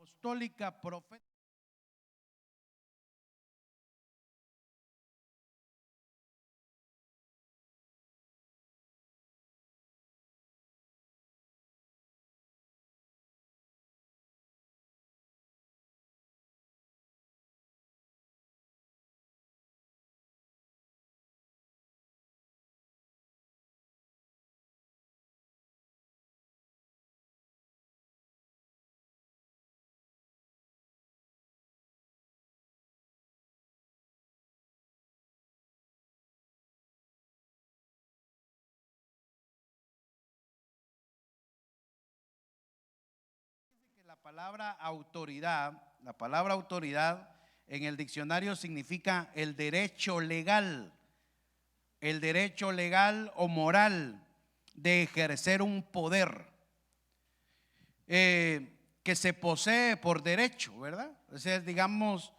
apostólica profética. La palabra autoridad en el diccionario significa el derecho legal o moral de ejercer un poder que se posee por derecho, ¿verdad? O sea, digamos,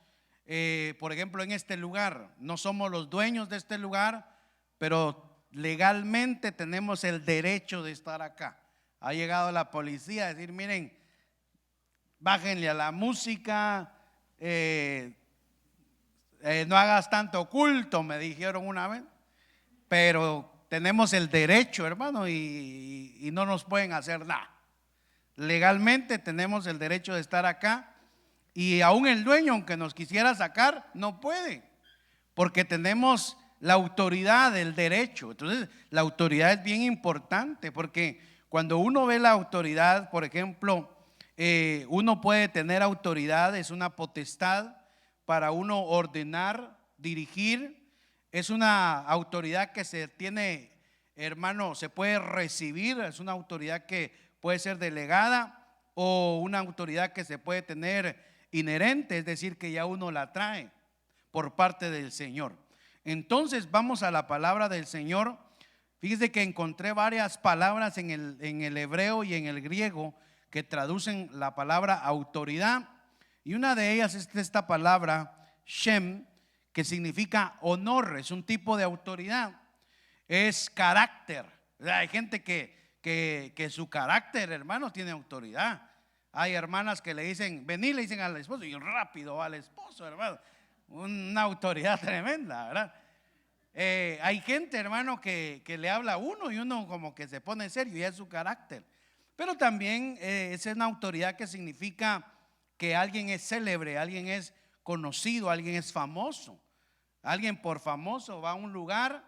por ejemplo, en este lugar, no somos los dueños de este lugar, pero legalmente tenemos el derecho de estar acá. Ha llegado la policía a decir, miren, bájenle a la música, no hagas tanto culto, me dijeron una vez, pero tenemos el derecho, hermano, y no nos pueden hacer nada. Legalmente tenemos el derecho de estar acá, y aún el dueño, aunque nos quisiera sacar, no puede, porque tenemos la autoridad del derecho. Entonces, la autoridad es bien importante, porque cuando uno ve la autoridad, por ejemplo, uno puede tener autoridad, es una potestad para uno ordenar, dirigir, es una autoridad que se tiene, hermano, se puede recibir, es una autoridad que puede ser delegada o una autoridad que se puede tener inherente, es decir, que ya uno la trae por parte del Señor. Entonces vamos a la palabra del Señor. Fíjese que encontré varias palabras en el hebreo y en el griego que traducen la palabra autoridad, y una de ellas es esta palabra Shem, que significa honor, es un tipo de autoridad, es carácter. Hay gente que su carácter, hermano, tiene autoridad. Hay hermanas que le dicen, vení, le dicen al esposo, y rápido va al esposo, hermano, una autoridad tremenda, ¿verdad? Hay gente, hermano, que le habla a uno y uno como que se pone serio, y es su carácter. Pero también es una autoridad que significa que alguien es célebre, alguien es conocido, alguien es famoso. Alguien por famoso va a un lugar,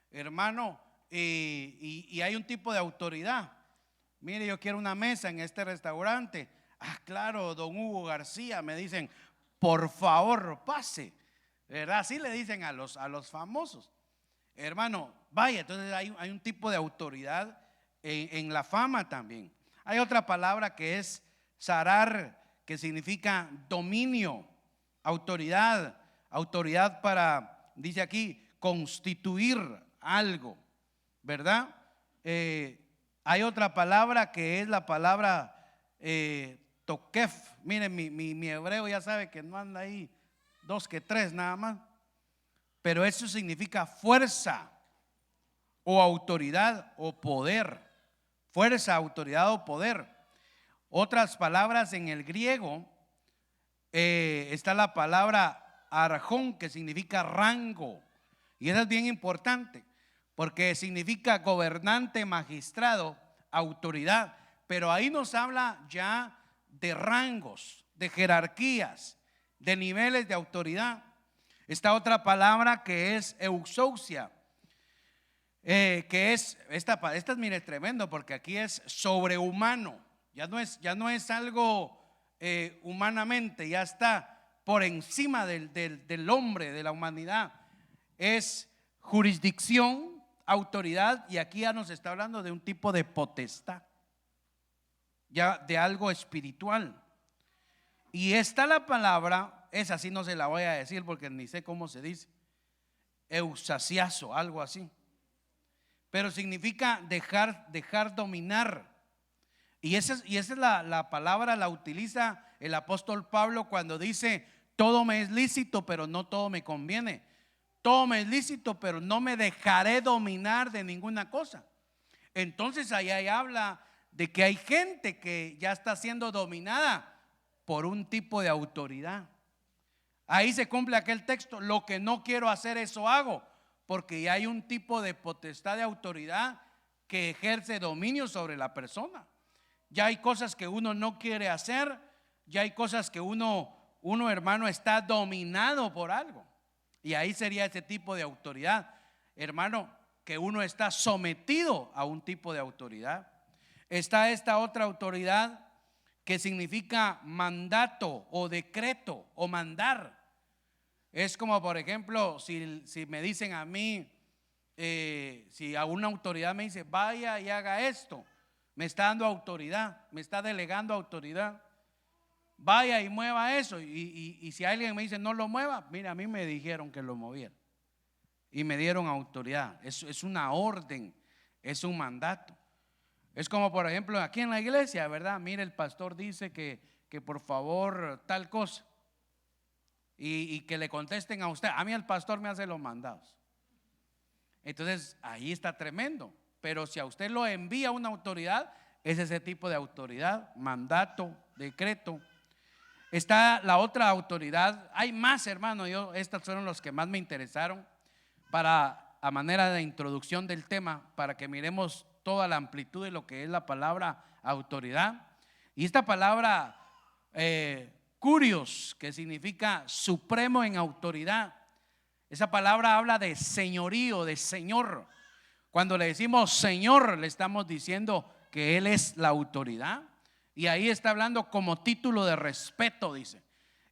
hermano, y hay un tipo de autoridad. Mire, yo quiero una mesa en este restaurante. Ah, claro, don Hugo García, me dicen, por favor, pase, ¿verdad? Así le dicen a los famosos. Hermano, vaya, entonces hay un tipo de autoridad en la fama también. Hay otra palabra que es zarar, que significa dominio, autoridad para, dice aquí, constituir algo, ¿verdad? Hay otra palabra que es la palabra tokef. Miren, mi hebreo ya sabe que no anda ahí 2 que 3 nada más, pero eso significa fuerza o autoridad o poder. Fuerza, autoridad o poder. Otras palabras en el griego, está la palabra arjón, que significa rango, y eso es bien importante porque significa gobernante, magistrado, autoridad, pero ahí nos habla ya de rangos, de jerarquías, de niveles de autoridad. Esta otra palabra que es euxousia, que es esta es, mire, tremendo, porque aquí es sobrehumano, ya no es algo humanamente, ya está por encima del hombre, de la humanidad. Es jurisdicción, autoridad, y aquí ya nos está hablando de un tipo de potestad, ya de algo espiritual. Y está la palabra, esa sí no se la voy a decir porque ni sé cómo se dice, eusasiazo, algo así, pero significa dejar dominar. Y esa es la palabra, la utiliza el apóstol Pablo cuando dice: todo me es lícito, pero no todo me conviene. Todo me es lícito, pero no me dejaré dominar de ninguna cosa. Entonces ahí habla de que hay gente que ya está siendo dominada por un tipo de autoridad. Ahí se cumple aquel texto: lo que no quiero hacer, eso hago, porque ya hay un tipo de potestad de autoridad que ejerce dominio sobre la persona. Ya hay cosas que uno no quiere hacer, ya hay cosas que uno hermano, está dominado por algo. Y ahí sería ese tipo de autoridad, hermano, que uno está sometido a un tipo de autoridad. Está esta otra autoridad que significa mandato o decreto o mandar. Es como, por ejemplo, si me dicen a mí, si a una autoridad me dice vaya y haga esto, me está dando autoridad, me está delegando autoridad. Vaya y mueva eso. Y si alguien me dice no lo mueva, mira, a mí me dijeron que lo moviera y me dieron autoridad. Es una orden, es un mandato. Es como, por ejemplo, aquí en la iglesia, ¿verdad? Mire, el pastor dice que por favor tal cosa, y que le contesten a usted. A mí el pastor me hace los mandados. Entonces ahí está tremendo. Pero si a usted lo envía una autoridad, es ese tipo de autoridad: mandato, decreto. Está la otra autoridad. Hay más, hermano. Estas fueron los que más me interesaron a manera de introducción del tema, para que miremos toda la amplitud de lo que es la palabra autoridad. Y esta palabra curios, que significa supremo en autoridad, esa palabra habla de señorío, de señor. Cuando le decimos Señor, le estamos diciendo que Él es la autoridad. Y ahí está hablando como título de respeto, dice.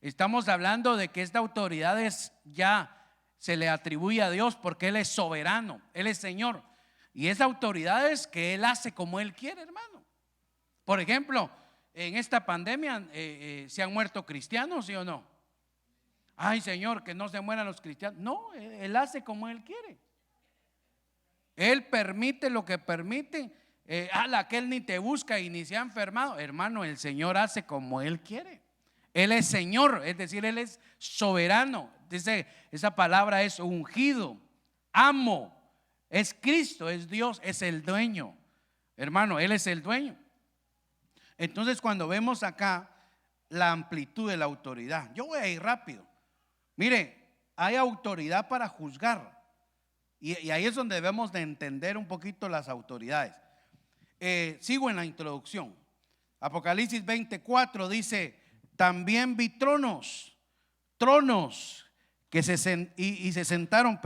Estamos hablando de que esta autoridad ya se le atribuye a Dios, porque Él es soberano, Él es Señor. Y esa autoridad es que Él hace como Él quiere, hermano. Por ejemplo, en esta pandemia ¿se han muerto cristianos, sí o no? Ay, Señor, que no se mueran los cristianos. No, Él hace como Él quiere. Él permite lo que permite. Aquel ni te busca y ni se ha enfermado. Hermano, el Señor hace como Él quiere. Él es Señor, es decir, Él es soberano. Dice, esa palabra es ungido, amo, es Cristo, es Dios, es el dueño. Hermano, Él es el dueño. Entonces, cuando vemos acá la amplitud de la autoridad, yo voy a ir rápido. Mire, hay autoridad para juzgar. Y ahí es donde debemos de entender un poquito las autoridades. Sigo en la introducción. Apocalipsis 24 dice: también vi tronos que se sentaron,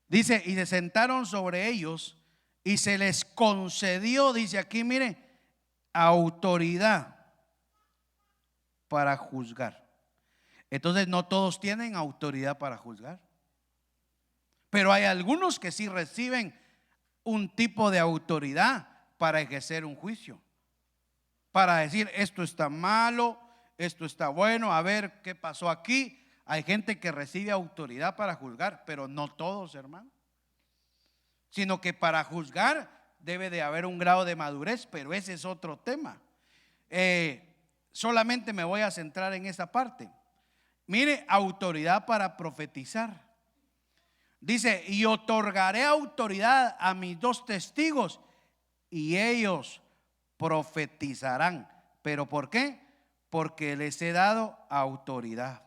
dice, y se sentaron sobre ellos, y se les concedió, dice aquí, mire, autoridad para juzgar. Entonces no todos tienen autoridad para juzgar, pero hay algunos que sí reciben un tipo de autoridad para ejercer un juicio, para decir esto está malo, esto está bueno, a ver qué pasó aquí. Hay gente que recibe autoridad para juzgar, pero no todos, hermano. Sino que para juzgar debe de haber un grado de madurez, pero ese es otro tema. Solamente me voy a centrar en esa parte. Mire, autoridad para profetizar. Dice: y otorgaré autoridad a mis 2 testigos, y ellos profetizarán. ¿Pero por qué? Porque les he dado autoridad.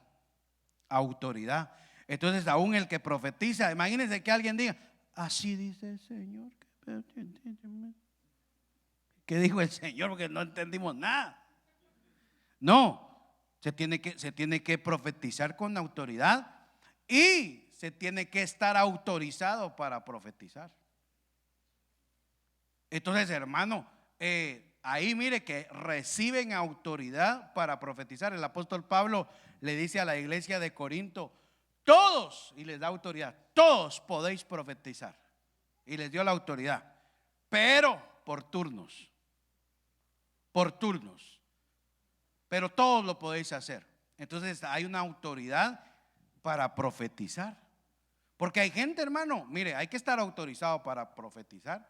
Autoridad. Entonces, aún el que profetiza, imagínense que alguien diga: así dice el Señor. ¿Qué dijo el Señor? Porque no entendimos nada. No, se tiene que profetizar con autoridad, y se tiene que estar autorizado para profetizar. Entonces, hermano, ahí mire que reciben autoridad para profetizar. El apóstol Pablo le dice a la iglesia de Corinto: todos, y les da autoridad, todos podéis profetizar. Y les dio la autoridad, pero por turnos. Pero todos lo podéis hacer. Entonces hay una autoridad para profetizar. Porque hay gente, hermano, mire, hay que estar autorizado para profetizar.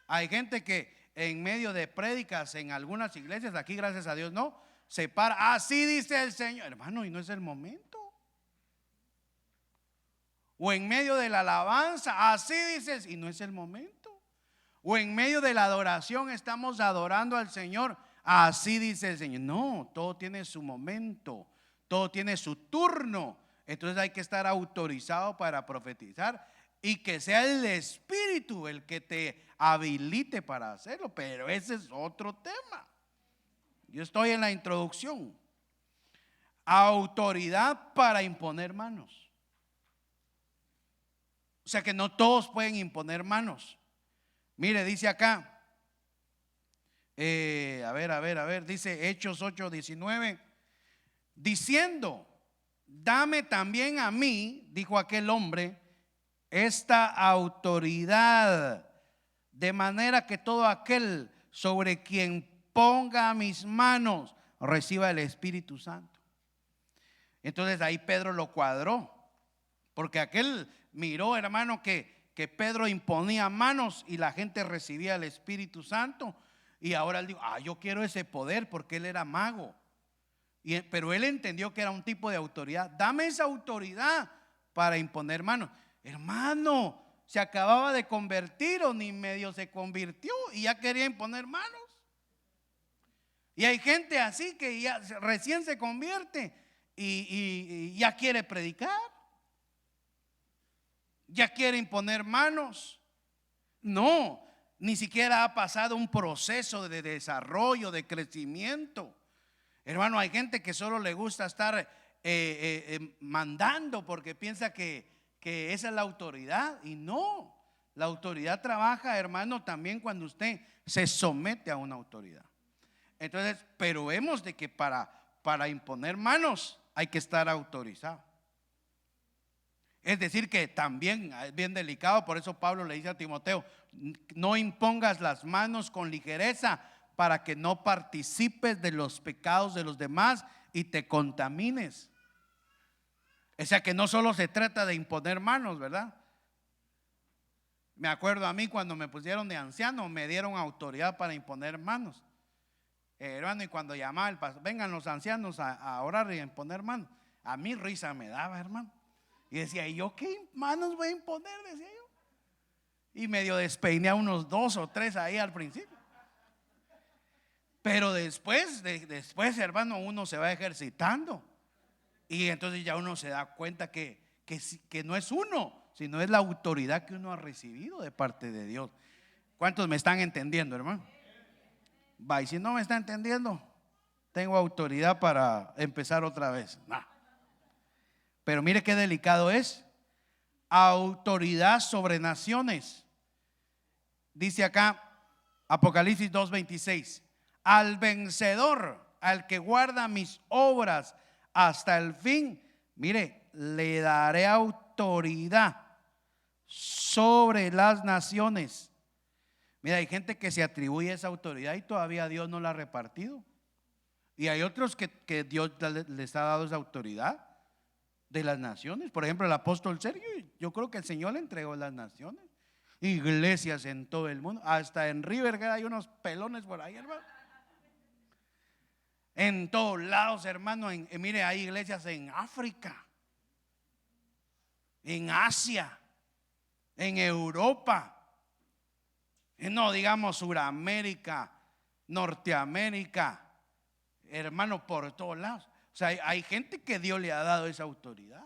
Hay gente que en medio de prédicas en algunas iglesias, aquí gracias a Dios no, se para: así dice el Señor. Hermano, y no es el momento. O en medio de la alabanza: así dices, y no es el momento. O en medio de la adoración, estamos adorando al Señor: así dice el Señor. No, todo tiene su momento, todo tiene su turno. Entonces hay que estar autorizado para profetizar y que sea el Espíritu el que te habilite para hacerlo. Pero ese es otro tema. Yo estoy en la introducción. Autoridad para imponer manos. O sea que no todos pueden imponer manos. Mire, dice acá, a ver, dice Hechos 8:19, diciendo, dame también a mí, dijo aquel hombre, esta autoridad, de manera que todo aquel sobre quien ponga mis manos reciba el Espíritu Santo. Entonces ahí Pedro lo cuadró, porque aquel miró, hermano, que Pedro imponía manos y la gente recibía el Espíritu Santo. Y ahora él dijo, yo quiero ese poder, porque él era mago. Pero él entendió que era un tipo de autoridad. Dame esa autoridad para imponer manos. Hermano, se acababa de convertir o ni medio se convirtió y ya quería imponer manos. Y hay gente así que ya recién se convierte y ya quiere predicar, ya quiere imponer manos. No, ni siquiera ha pasado un proceso de desarrollo, de crecimiento. Hermano, hay gente que solo le gusta estar mandando porque piensa que esa es la autoridad. Y no, la autoridad trabaja, hermano, también cuando usted se somete a una autoridad. Entonces, pero vemos de que para imponer manos hay que estar autorizado. Es decir que también es bien delicado, por eso Pablo le dice a Timoteo, no impongas las manos con ligereza para que no participes de los pecados de los demás y te contamines. O sea que no solo se trata de imponer manos, ¿verdad? Me acuerdo a mí cuando me pusieron de anciano, me dieron autoridad para imponer manos. Hermano, y cuando llamaba el pastor, vengan los ancianos a orar y a imponer manos, a mí risa me daba, hermano. Y decía, ¿y yo qué manos voy a imponer? Decía yo. Y medio despeiné a unos 2 o 3 ahí al principio. Pero después, hermano, uno se va ejercitando. Y entonces ya uno se da cuenta que no es uno, sino es la autoridad que uno ha recibido de parte de Dios. ¿Cuántos me están entendiendo, hermano? Va, y si no me está entendiendo, tengo autoridad para empezar otra vez. Nah. Pero mire qué delicado es. Autoridad sobre naciones. Dice acá Apocalipsis 2:26, al vencedor, al que guarda mis obras hasta el fin, mire, le daré autoridad sobre las naciones. Mira, hay gente que se atribuye esa autoridad y todavía Dios no la ha repartido. Y hay otros que Dios les ha dado esa autoridad de las naciones. Por ejemplo, el apóstol Sergio, yo creo que el Señor le entregó las naciones. Iglesias en todo el mundo, hasta en Rivergate hay unos pelones por ahí, hermano. En todos lados, hermano. Mire, hay iglesias en África, en Asia, en Europa, no digamos Suramérica, Norteamérica, hermano, por todos lados. O sea, hay gente que Dios le ha dado esa autoridad.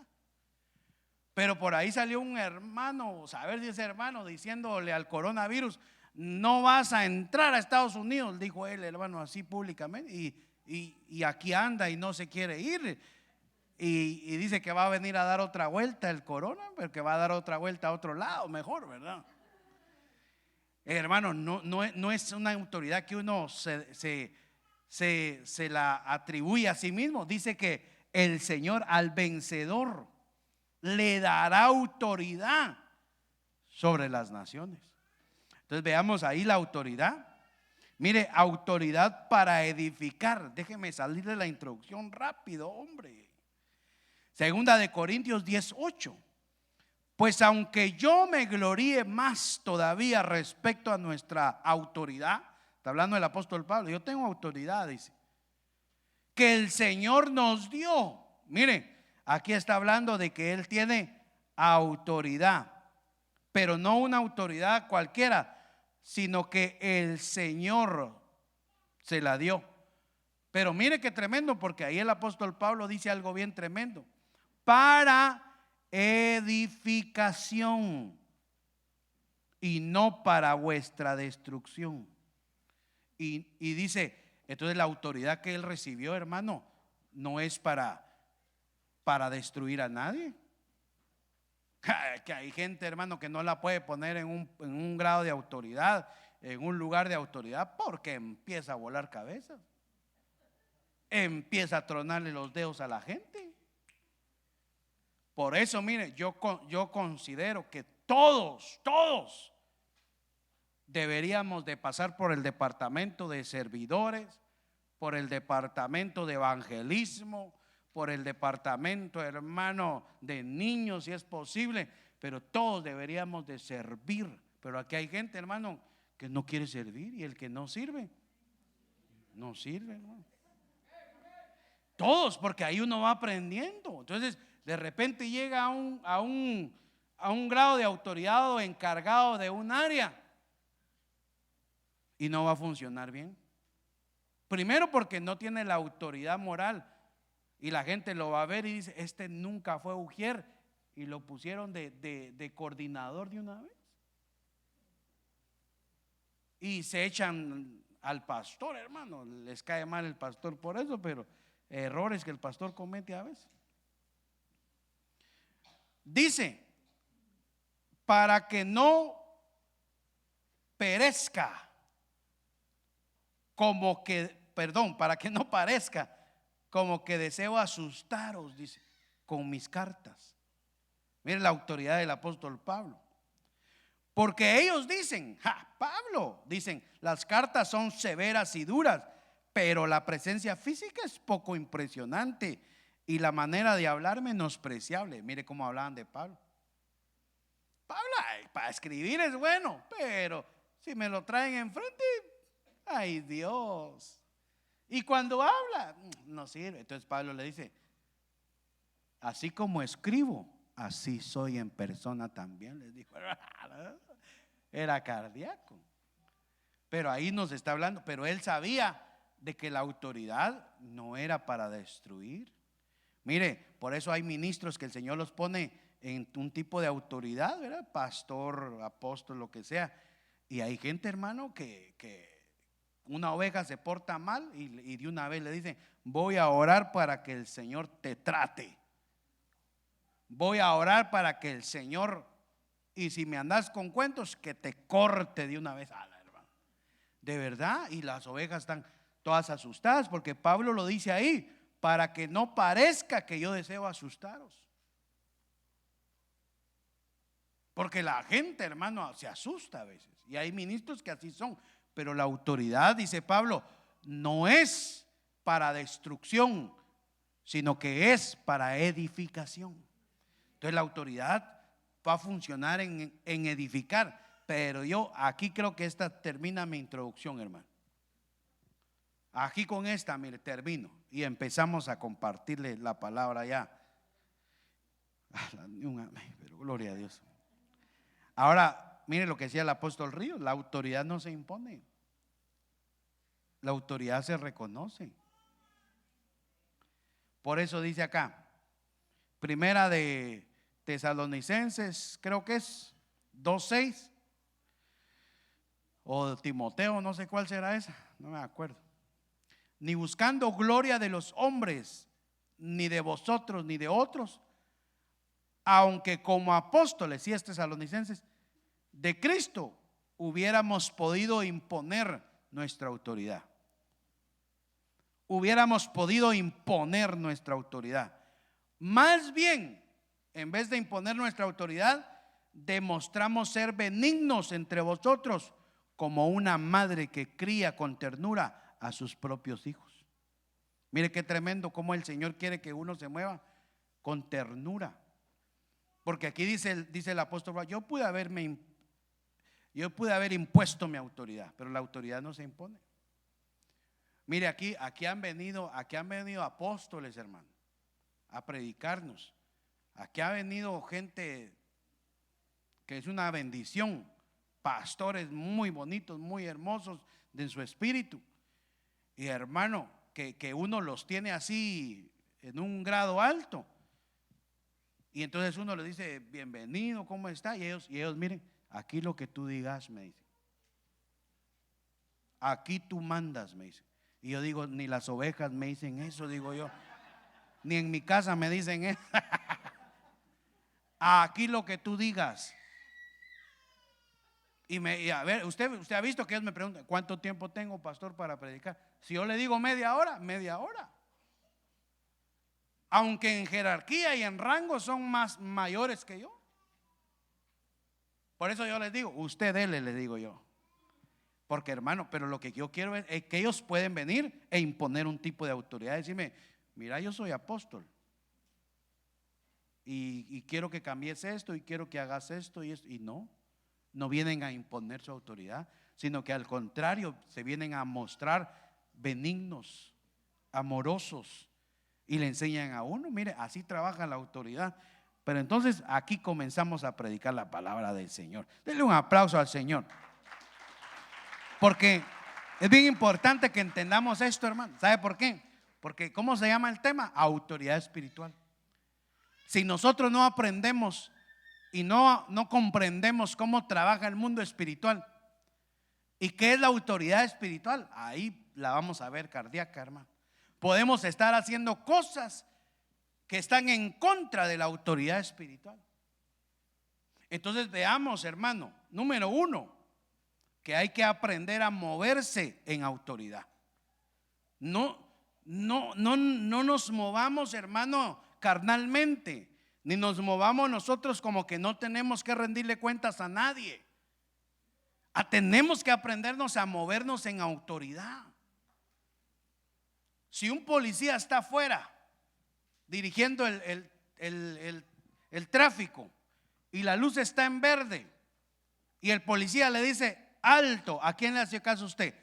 Pero por ahí salió un hermano, saber si ese hermano, diciéndole al coronavirus, no vas a entrar a Estados Unidos, dijo él, hermano, así públicamente. Y aquí anda y no se quiere ir. Y dice que va a venir a dar otra vuelta el corona, pero que va a dar otra vuelta a otro lado, mejor, ¿verdad? Hermano, no es una autoridad que uno se la atribuye a sí mismo. Dice que el Señor al vencedor le dará autoridad sobre las naciones. Entonces veamos ahí la autoridad. Mire, autoridad para edificar. Déjeme salir de la introducción rápido, hombre. Segunda de Corintios 10:8. Pues aunque yo me gloríe más todavía respecto a nuestra autoridad, está hablando el apóstol Pablo, yo tengo autoridad, dice, que el Señor nos dio. Mire, aquí está hablando de que Él tiene autoridad, pero no una autoridad cualquiera, sino que el Señor se la dio. Pero mire qué tremendo, porque ahí el apóstol Pablo dice algo bien tremendo: para edificación y no para vuestra destrucción. Y dice, entonces la autoridad que él recibió, hermano, no es para destruir a nadie. Que hay gente, hermano, que no la puede poner en un grado de autoridad, en un lugar de autoridad, porque empieza a volar cabezas, empieza a tronarle los dedos a la gente. Por eso, mire, yo considero que todos deberíamos de pasar por el departamento de servidores, por el departamento de evangelismo, por el departamento, hermano, de niños, si es posible, pero todos deberíamos de servir. Pero aquí hay gente, hermano, que no quiere servir, y el que no sirve, no sirve, hermano. Todos, porque ahí uno va aprendiendo. Entonces, de repente llega a un grado de autoridad o encargado de un área y no va a funcionar bien. Primero porque no tiene la autoridad moral, y la gente lo va a ver y dice, este nunca fue ujier, y lo pusieron de coordinador de una vez. Y se echan al pastor, hermano, les cae mal el pastor por eso, pero errores que el pastor comete a veces. Dice, para que no perezca, para que no parezca como que deseo asustaros, dice, con mis cartas. Miren la autoridad del apóstol Pablo. Porque ellos dicen, Pablo, dicen, las cartas son severas y duras, pero la presencia física es poco impresionante y la manera de hablar menospreciable. Mire cómo hablaban de Pablo. Pablo, para escribir es bueno, pero si me lo traen enfrente, ay Dios. Y cuando habla, no sirve. Entonces Pablo le dice, así como escribo, así soy en persona también, les dijo. Era cardíaco. Pero ahí nos está hablando, pero él sabía de que la autoridad no era para destruir. Mire, por eso hay ministros que el Señor los pone en un tipo de autoridad, ¿verdad? Pastor, apóstol, lo que sea. Y hay gente, hermano, que una oveja se porta mal y de una vez le dicen, voy a orar para que el Señor te trate. Voy a orar para que el Señor, y si me andas con cuentos, que te corte de una vez. Hermano, de verdad. Y las ovejas están todas asustadas, porque Pablo lo dice ahí, para que no parezca que yo deseo asustaros. Porque la gente, hermano, se asusta a veces, y hay ministros que así son. Pero la autoridad, dice Pablo, no es para destrucción, sino que es para edificación. Entonces la autoridad va a funcionar en edificar. Pero yo aquí creo que esta termina mi introducción, hermano. Aquí con esta, mire, termino y empezamos a compartirle la palabra ya. Pero gloria a Dios. Ahora, mire lo que decía el apóstol Ríos, la autoridad no se impone, la autoridad se reconoce. Por eso dice acá, primera de Tesalonicenses, creo que es 2:6, o Timoteo, no sé cuál será esa, no me acuerdo. Ni buscando gloria de los hombres, ni de vosotros, ni de otros, aunque como apóstoles, y tesalonicenses, de Cristo, hubiéramos podido imponer nuestra autoridad. Hubiéramos podido imponer nuestra autoridad. Más bien, en vez de imponer nuestra autoridad, demostramos ser benignos entre vosotros, como una madre que cría con ternura a sus propios hijos. Mire qué tremendo cómo el Señor quiere que uno se mueva con ternura. Porque aquí dice el apóstol, yo pude haber impuesto mi autoridad, pero la autoridad no se impone. Mire, aquí han venido apóstoles, hermano, a predicarnos. Aquí ha venido gente que es una bendición, pastores muy bonitos, muy hermosos de su espíritu. Y hermano, que uno los tiene así en un grado alto. Y entonces uno le dice, bienvenido, ¿cómo está? Y ellos miren, aquí lo que tú digas, me dice. Aquí tú mandas, me dice. Y yo digo, ni las ovejas me dicen eso, digo yo. Ni en mi casa me dicen eso. Aquí lo que tú digas. Y a ver, usted ha visto que ellos me preguntan, ¿cuánto tiempo tengo, pastor, para predicar? Si yo le digo media hora, media hora. Aunque en jerarquía y en rango son más mayores que yo. Por eso yo les digo, usted dele, le digo yo. Porque hermano, pero lo que yo quiero es que ellos pueden venir e imponer un tipo de autoridad. Decirme, mira, yo soy apóstol. Y quiero que cambies esto y quiero que hagas esto y esto. Y no vienen a imponer su autoridad, sino que al contrario, se vienen a mostrar benignos, amorosos. Y le enseñan a uno, mire, así trabaja la autoridad. Pero entonces aquí comenzamos a predicar la palabra del Señor. Denle un aplauso al Señor. Porque es bien importante que entendamos esto, hermano. ¿Sabe por qué? Porque ¿cómo se llama el tema? Autoridad espiritual. Si nosotros no aprendemos y no comprendemos cómo trabaja el mundo espiritual y qué es la autoridad espiritual, ahí la vamos a ver cardíaca, hermano. Podemos estar haciendo cosas que están en contra de la autoridad espiritual. Entonces veamos, hermano, número 1, que hay que aprender a moverse en autoridad. No nos movamos, hermano, carnalmente, ni nos movamos nosotros como que no tenemos que rendirle cuentas a nadie. Tenemos que aprendernos a movernos en autoridad. Si un policía está afuera dirigiendo el tráfico y la luz está en verde y el policía le dice alto, ¿a quién le hace caso usted?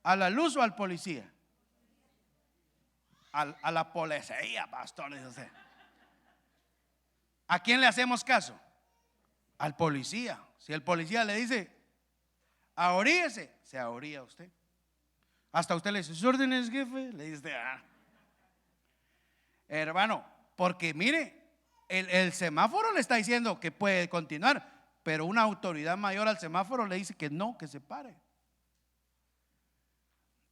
¿A la luz o al policía? A la policía, pastor. ¿A quién le hacemos caso? Al policía. Si el policía le dice ahoríese, se ahoría usted. Hasta usted le dice, sus órdenes, jefe. Le dice, hermano, porque mire, el semáforo le está diciendo que puede continuar, pero una autoridad mayor al semáforo le dice que no, que se pare.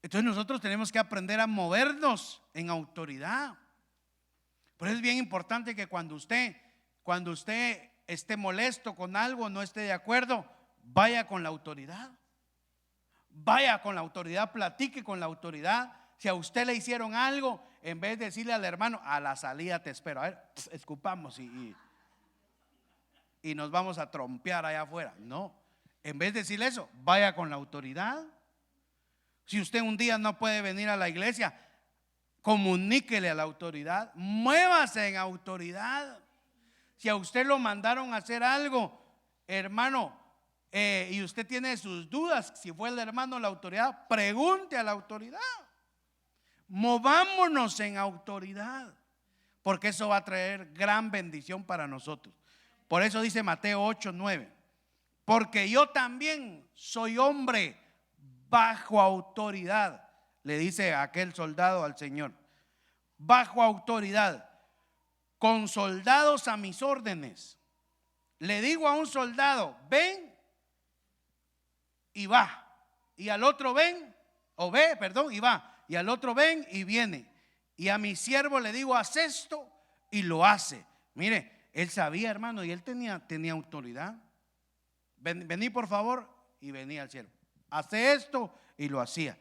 Entonces nosotros tenemos que aprender a movernos en autoridad. Por eso es bien importante que cuando usted esté molesto con algo, no esté de acuerdo, vaya con la autoridad. Vaya con la autoridad, platique con la autoridad. Si a usted le hicieron algo, en vez de decirle al hermano, a la salida te espero, a ver, escupamos y nos vamos a trompear allá afuera. No, en vez de decirle eso, vaya con la autoridad. Si usted un día no puede venir a la iglesia, comuníquele a la autoridad, muévase en autoridad. Si a usted lo mandaron a hacer algo, hermano, y usted tiene sus dudas, si fue el hermano o la autoridad, pregunte a la autoridad. Movámonos en autoridad, porque eso va a traer gran bendición para nosotros. Por eso dice Mateo 8:9, porque yo también soy hombre bajo autoridad, le dice aquel soldado al Señor, bajo autoridad, con soldados a mis órdenes. Le digo a un soldado, ven y va, y al otro ven, o ve, perdón, y va, y al otro ven y viene, y a mi siervo le digo, haz esto, y lo hace. Mire, él sabía, hermano, y él tenía autoridad. Vení por favor, y venía al siervo, hace esto, y lo hacía.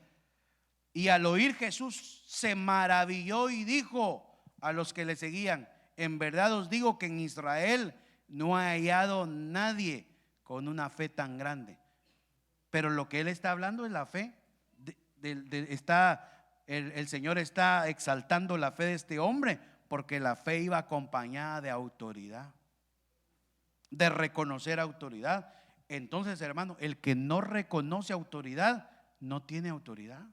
Y al oír Jesús se maravilló y dijo a los que le seguían, en verdad os digo que en Israel no ha hallado nadie con una fe tan grande. Pero lo que él está hablando es la fe. El Señor está exaltando la fe de este hombre, porque la fe iba acompañada de autoridad, de reconocer autoridad. Entonces, hermano, el que no reconoce autoridad no tiene autoridad.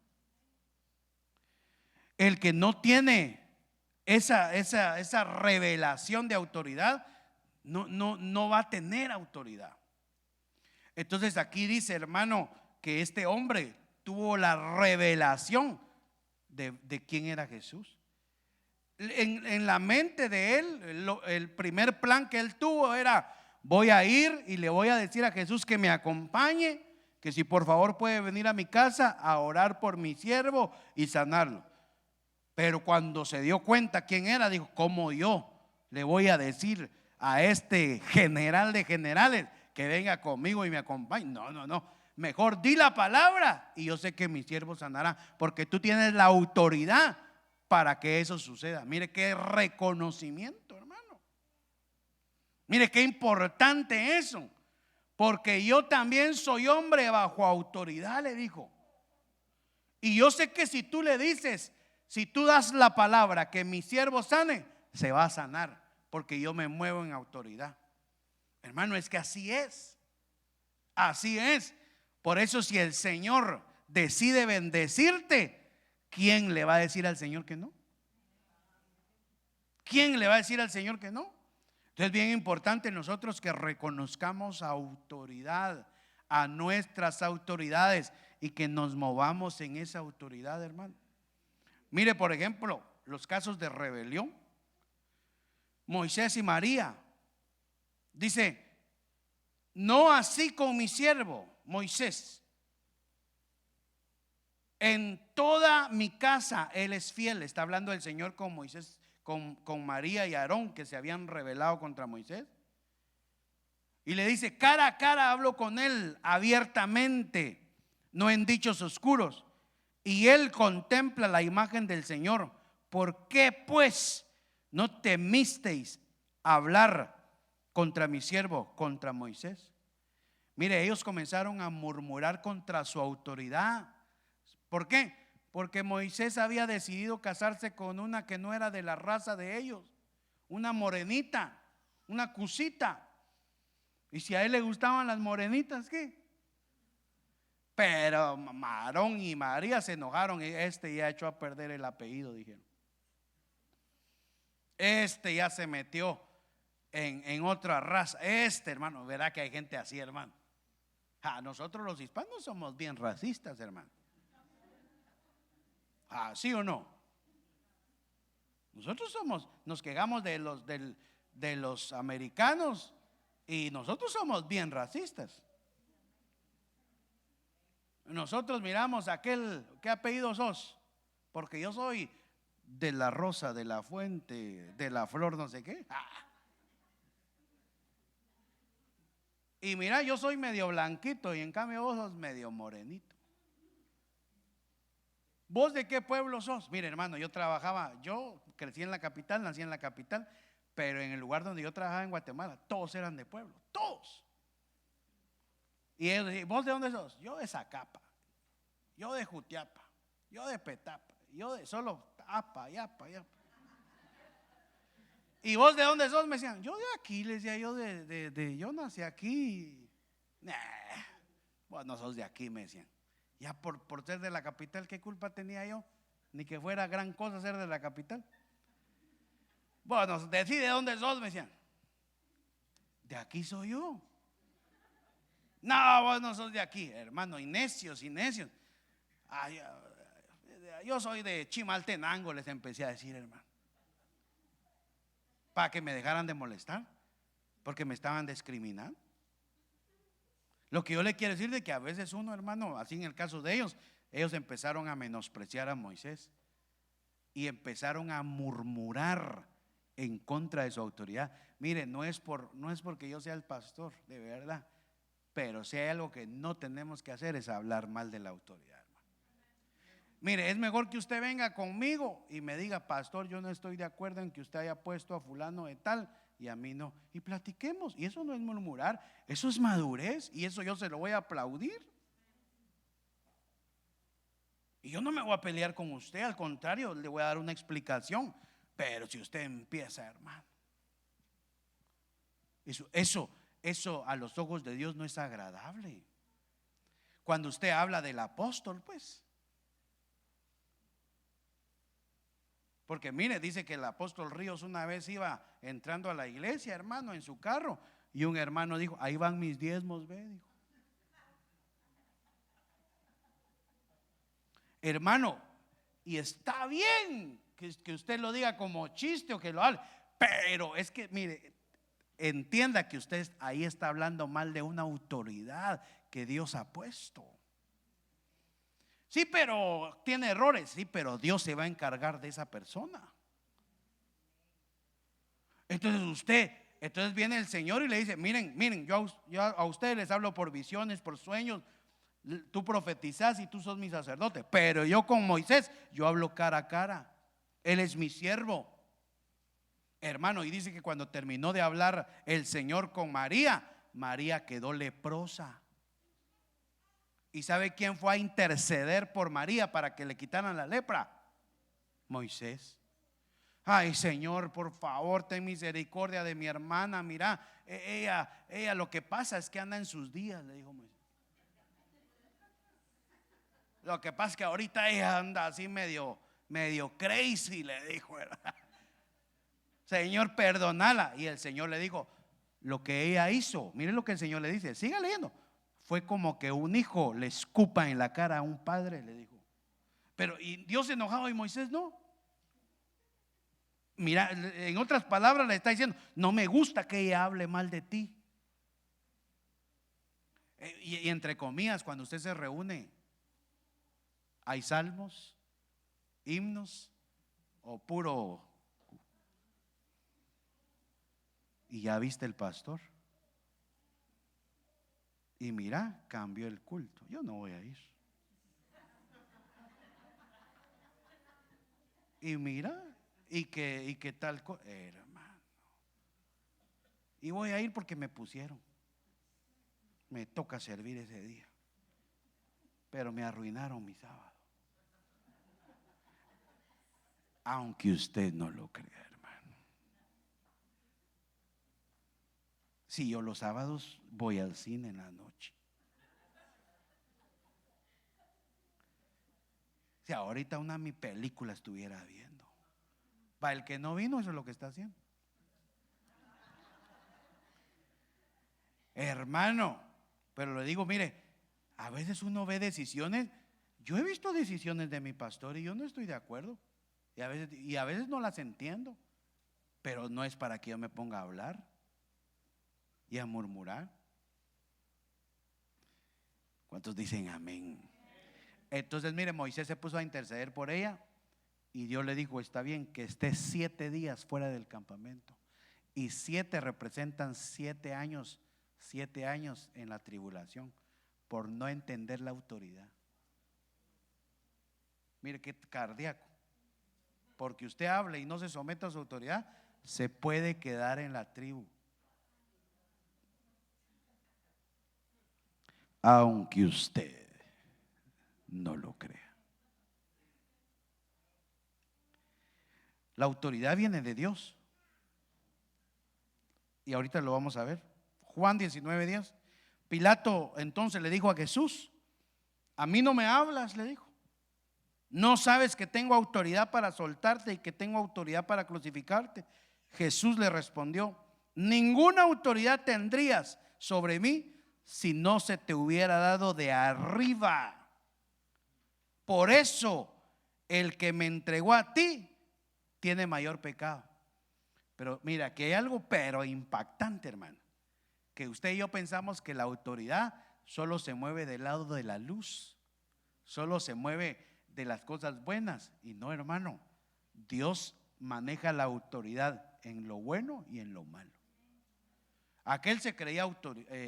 El que no tiene esa revelación de autoridad no va a tener autoridad. Entonces aquí dice, hermano, que este hombre tuvo la revelación de quién era Jesús. En la mente de él, el primer plan que él tuvo era: voy a ir y le voy a decir a Jesús que me acompañe, que si por favor puede venir a mi casa a orar por mi siervo y sanarlo. Pero cuando se dio cuenta quién era, dijo: ¿cómo yo le voy a decir a este general de generales que venga conmigo y me acompañe? No, no, no. Mejor di la palabra y yo sé que mi siervo sanará, porque tú tienes la autoridad para que eso suceda. Mire qué reconocimiento, hermano. Mire qué importante eso. Porque yo también soy hombre bajo autoridad, le dijo. Y yo sé que si tú le dices, si tú das la palabra que mi siervo sane, se va a sanar, porque yo me muevo en autoridad. Hermano, es que así es. Así es. Por eso, si el Señor decide bendecirte, ¿quién le va a decir al Señor que no? ¿Quién le va a decir al Señor que no? Entonces es bien importante nosotros que reconozcamos autoridad, a nuestras autoridades, y que nos movamos en esa autoridad, hermano. Mire, por ejemplo, los casos de rebelión. Moisés y María. Dice: no así con mi siervo Moisés. En toda mi casa él es fiel. Está hablando el Señor con Moisés, con María y Aarón, que se habían rebelado contra Moisés. Y le dice: cara a cara hablo con él abiertamente, no en dichos oscuros. Y él contempla la imagen del Señor. ¿Por qué pues no temisteis hablar contra mi siervo, contra Moisés? Mire, ellos comenzaron a murmurar contra su autoridad. ¿Por qué? Porque Moisés había decidido casarse con una que no era de la raza de ellos, una morenita, una cusita. Y si a él le gustaban las morenitas, ¿qué? Pero Aarón y María se enojaron. Y ya echó a perder el apellido, dijeron. Ya se metió en otra raza. Hermano, verá que hay gente así, hermano. Nosotros los hispanos somos bien racistas, hermano. ¿Sí o no? Nosotros nos quejamos de los americanos, y nosotros somos bien racistas. Nosotros miramos aquel, ¿qué apellido sos? Porque yo soy de la rosa, de la fuente, de la flor, no sé qué. Y mira, yo soy medio blanquito y en cambio vos sos medio morenito. ¿Vos de qué pueblo sos? Mire, hermano, yo crecí en la capital, nací en la capital, pero en el lugar donde yo trabajaba en Guatemala, todos eran de pueblo, todos. Y ellos decían: ¿vos de dónde sos? Yo de Zacapa, yo de Jutiapa, yo de Petapa, yo de solo Apa, Yapa. ¿Y vos de dónde sos? Me decían: yo de aquí, les decía yo, yo nací aquí. Vos no sos de aquí, me decían. Ya por ser de la capital, ¿qué culpa tenía yo? Ni que fuera gran cosa ser de la capital. Bueno, decí de dónde sos, me decían. De aquí soy yo. No, vos no sos de aquí, hermano. Y necios. Yo soy de Chimaltenango, les empecé a decir, hermano, para que me dejaran de molestar, porque me estaban discriminando. Lo que yo le quiero decir de que a veces uno, hermano, así en el caso de ellos empezaron a menospreciar a Moisés y empezaron a murmurar en contra de su autoridad. Mire, no es porque yo sea el pastor, de verdad, pero si hay algo que no tenemos que hacer es hablar mal de la autoridad, hermano. Mire, es mejor que usted venga conmigo y me diga: pastor, yo no estoy de acuerdo en que usted haya puesto a fulano de tal y a mí no, y platiquemos. Y eso no es murmurar, eso es madurez, y eso yo se lo voy a aplaudir. Y yo no me voy a pelear con usted, al contrario, le voy a dar una explicación. Pero si usted empieza, hermano, eso a los ojos de Dios no es agradable. Cuando usted habla del apóstol, pues, porque mire, dice que el apóstol Ríos una vez iba entrando a la iglesia, hermano, en su carro, y un hermano dijo: ahí van mis diezmos, ve, dijo. Hermano, Y está bien que usted lo diga como chiste o que lo hable, pero es que, mire, entienda que usted ahí está hablando mal de una autoridad que Dios ha puesto. Sí, pero tiene errores, sí, pero Dios se va a encargar de esa persona. Entonces viene el Señor y le dice: miren, yo a ustedes les hablo por visiones, por sueños. Tú profetizas y tú sos mi sacerdote, pero yo con Moisés, yo hablo cara a cara. Él es mi siervo, hermano. Y dice que cuando terminó de hablar el Señor con María, María quedó leprosa. ¿Y sabe quién fue a interceder por María para que le quitaran la lepra? Moisés. Ay, Señor, por favor, ten misericordia de mi hermana. Mira, ella lo que pasa es que anda en sus días, le dijo Moisés. Lo que pasa es que ahorita ella anda así medio crazy, le dijo, ¿verdad? Señor, perdonala. Y el Señor le dijo: lo que ella hizo, miren lo que el Señor le dice, siga leyendo, fue como que un hijo le escupa en la cara a un padre, le dijo. Pero y Dios enojado y Moisés no. Mira, en otras palabras le está diciendo: no me gusta que ella hable mal de ti. Y entre comillas, cuando usted se reúne, hay salmos, himnos o puro. Y ya viste el pastor. Y mira, cambió el culto. Yo no voy a ir. Y mira, y que tal cosa, hermano. Y voy a ir porque me pusieron. Me toca servir ese día. Pero me arruinaron mi sábado. Aunque usted no lo crea, hermano. Si yo los sábados voy al cine en la noche. Si ahorita una mi película estuviera viendo. Para el que no vino, eso es lo que está haciendo. Hermano, pero le digo, mire, a veces uno ve decisiones. Yo he visto decisiones de mi pastor y yo no estoy de acuerdo. Y a veces no las entiendo. Pero no es para que yo me ponga a hablar y a murmurar. ¿Cuántos dicen amén? Entonces, mire, Moisés se puso a interceder por ella. Y Dios le dijo: está bien que esté 7 días fuera del campamento. Y 7 representan 7 años. 7 años en la tribulación por no entender la autoridad. Mire qué cardíaco. Porque usted hable y no se someta a su autoridad, se puede quedar en la tribu. Aunque usted no lo crea. La autoridad viene de Dios. Y ahorita lo vamos a ver. Juan 19:10. Pilato entonces le dijo a Jesús: a mí no me hablas, le dijo. ¿No sabes que tengo autoridad para soltarte y que tengo autoridad para crucificarte? Jesús le respondió: ninguna autoridad tendrías sobre mí si no se te hubiera dado de arriba. Por eso el que me entregó a ti tiene mayor pecado. Pero mira, que hay algo pero impactante, hermano, que usted y yo pensamos que la autoridad solo se mueve del lado de la luz, solo se mueve de las cosas buenas. Y no, hermano, Dios maneja la autoridad en lo bueno y en lo malo. Aquel se creía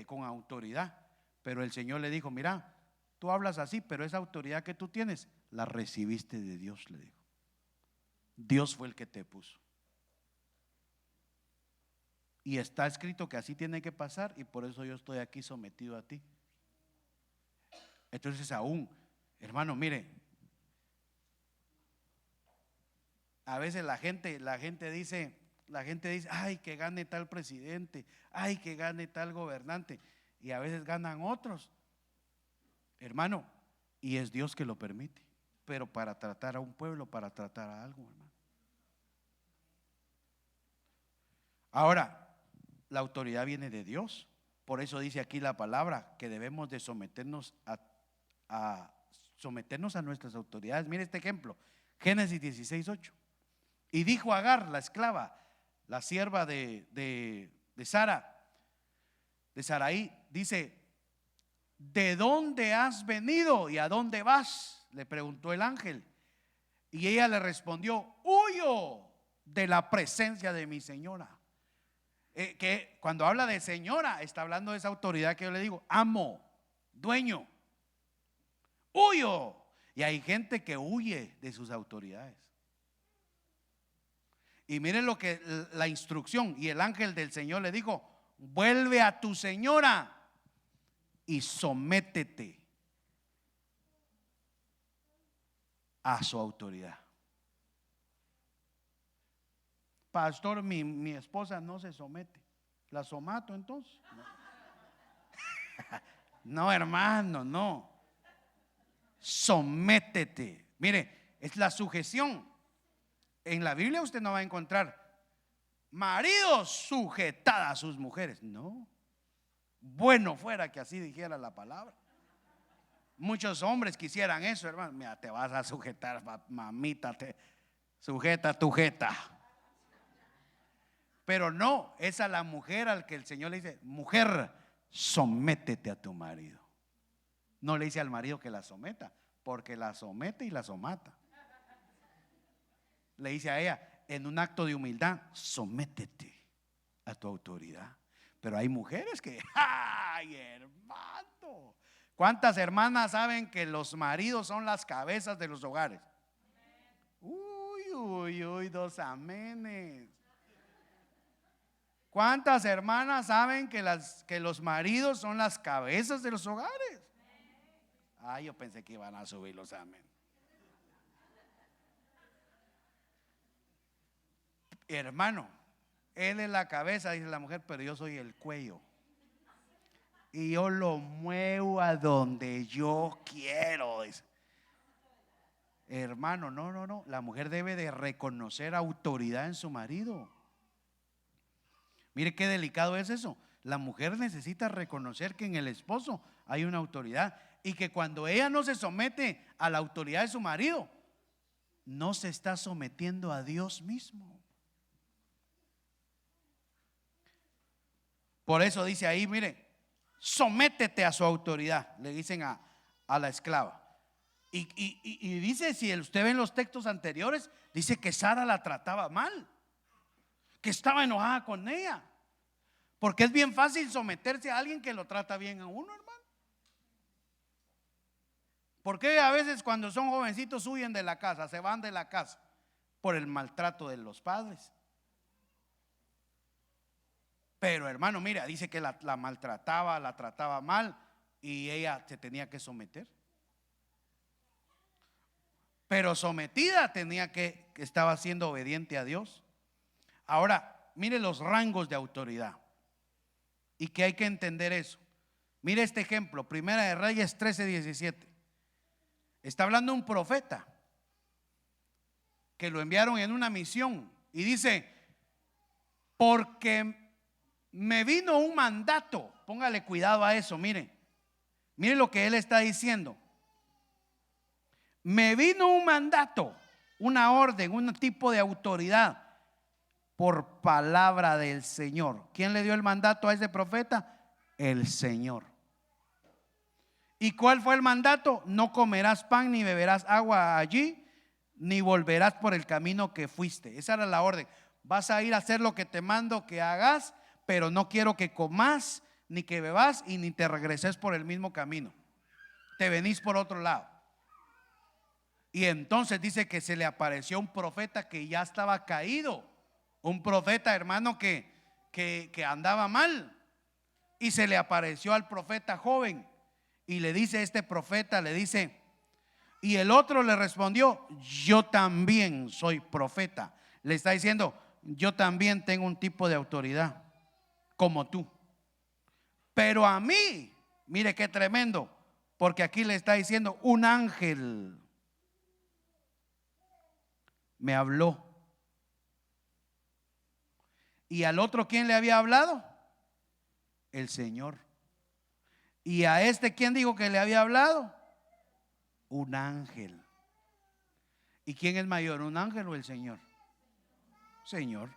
con autoridad, pero el Señor le dijo: mira, tú hablas así, pero esa autoridad que tú tienes la recibiste de Dios, le dijo. Dios fue el que te puso. Y está escrito que así tiene que pasar, y por eso yo estoy aquí sometido a ti. Entonces aún, hermano, mire, a veces la gente dice, ay, que gane tal presidente, ay, que gane tal gobernante, y a veces ganan otros, hermano, y es Dios que lo permite, pero para tratar a un pueblo, para tratar a algo, hermano. Ahora, la autoridad viene de Dios. Por eso dice aquí la palabra que debemos de someternos a nuestras autoridades. Mire este ejemplo. Génesis 16:8. Y dijo Agar, la esclava, la sierva de Sara, de Sarai, dice: ¿de dónde has venido y a dónde vas?, le preguntó el ángel. Y ella le respondió: huyo de la presencia de mi señora. Que cuando habla de señora, está hablando de esa autoridad que yo le digo: amo, dueño. Huyo. Y hay gente que huye de sus autoridades. Y miren lo que la instrucción, y el ángel del Señor le dijo: vuelve a tu señora y sométete a su autoridad. Pastor, mi esposa no se somete. ¿La somato entonces? No, no, hermano, no. Sométete. Mire, es la sujeción. En la Biblia usted no va a encontrar maridos sujetad a sus mujeres. No. Bueno fuera que así dijera la palabra. Muchos hombres quisieran eso, hermano. Mira, te vas a sujetar, mamita, te sujeta tu jeta. Pero no, es a la mujer al que el Señor le dice: mujer, sométete a tu marido. No le dice al marido que la someta, porque la somete y la somata. Le dice a ella, en un acto de humildad: sométete a tu autoridad. Pero hay mujeres que, ¡ay, hermano! ¿Cuántas hermanas saben que los maridos son las cabezas de los hogares? Uy, uy, uy, dos amenes. ¿Cuántas hermanas saben que los maridos son las cabezas de los hogares? Ay, yo pensé que iban a subir los amén. Hermano, él es la cabeza, dice la mujer, pero yo soy el cuello. Y yo lo muevo a donde yo quiero, dice. Hermano, no. La mujer debe de reconocer autoridad en su marido. Mire qué delicado es eso. La mujer necesita reconocer que en el esposo hay una autoridad, y que cuando ella no se somete a la autoridad de su marido, no se está sometiendo a Dios mismo. Por eso dice ahí, mire, sométete a su autoridad, le dicen a la esclava. Y dice, si usted ve en los textos anteriores, dice que Sara la trataba mal, que estaba enojada con ella, porque es bien fácil someterse a alguien que lo trata bien a uno, hermano. Porque a veces cuando son jovencitos huyen de la casa, se van de la casa por el maltrato de los padres. Pero hermano, mira, dice que la maltrataba, la trataba mal, y ella se tenía que someter. Pero sometida tenía que estaba siendo obediente a Dios. Ahora, mire los rangos de autoridad, y que hay que entender eso. Mire este ejemplo, Primera de Reyes 13:17. Está hablando un profeta que lo enviaron en una misión, y dice: porque me vino un mandato. Póngale cuidado a eso, mire lo que él está diciendo. Me vino un mandato, una orden, un tipo de autoridad por palabra del Señor. ¿Quién le dio el mandato a ese profeta? El Señor. ¿Y cuál fue el mandato? No comerás pan ni beberás agua allí, ni volverás por el camino que fuiste. Esa era la orden. Vas a ir a hacer lo que te mando que hagas, pero no quiero que comas ni que bebas y ni te regreses por el mismo camino. Te venís por otro lado. Y entonces dice que se le apareció un profeta que ya estaba caído, un profeta, hermano, que andaba mal, y se le apareció al profeta joven, y le dice este profeta, le dice, y el otro le respondió: yo también soy profeta. Le está diciendo: yo también tengo un tipo de autoridad como tú, pero a mí, mire qué tremendo, porque aquí le está diciendo: un ángel me habló. Y al otro, ¿quién le había hablado? El Señor. Y a este, ¿quién dijo que le había hablado? Un ángel. ¿Y quién es mayor, un ángel o el Señor? Señor.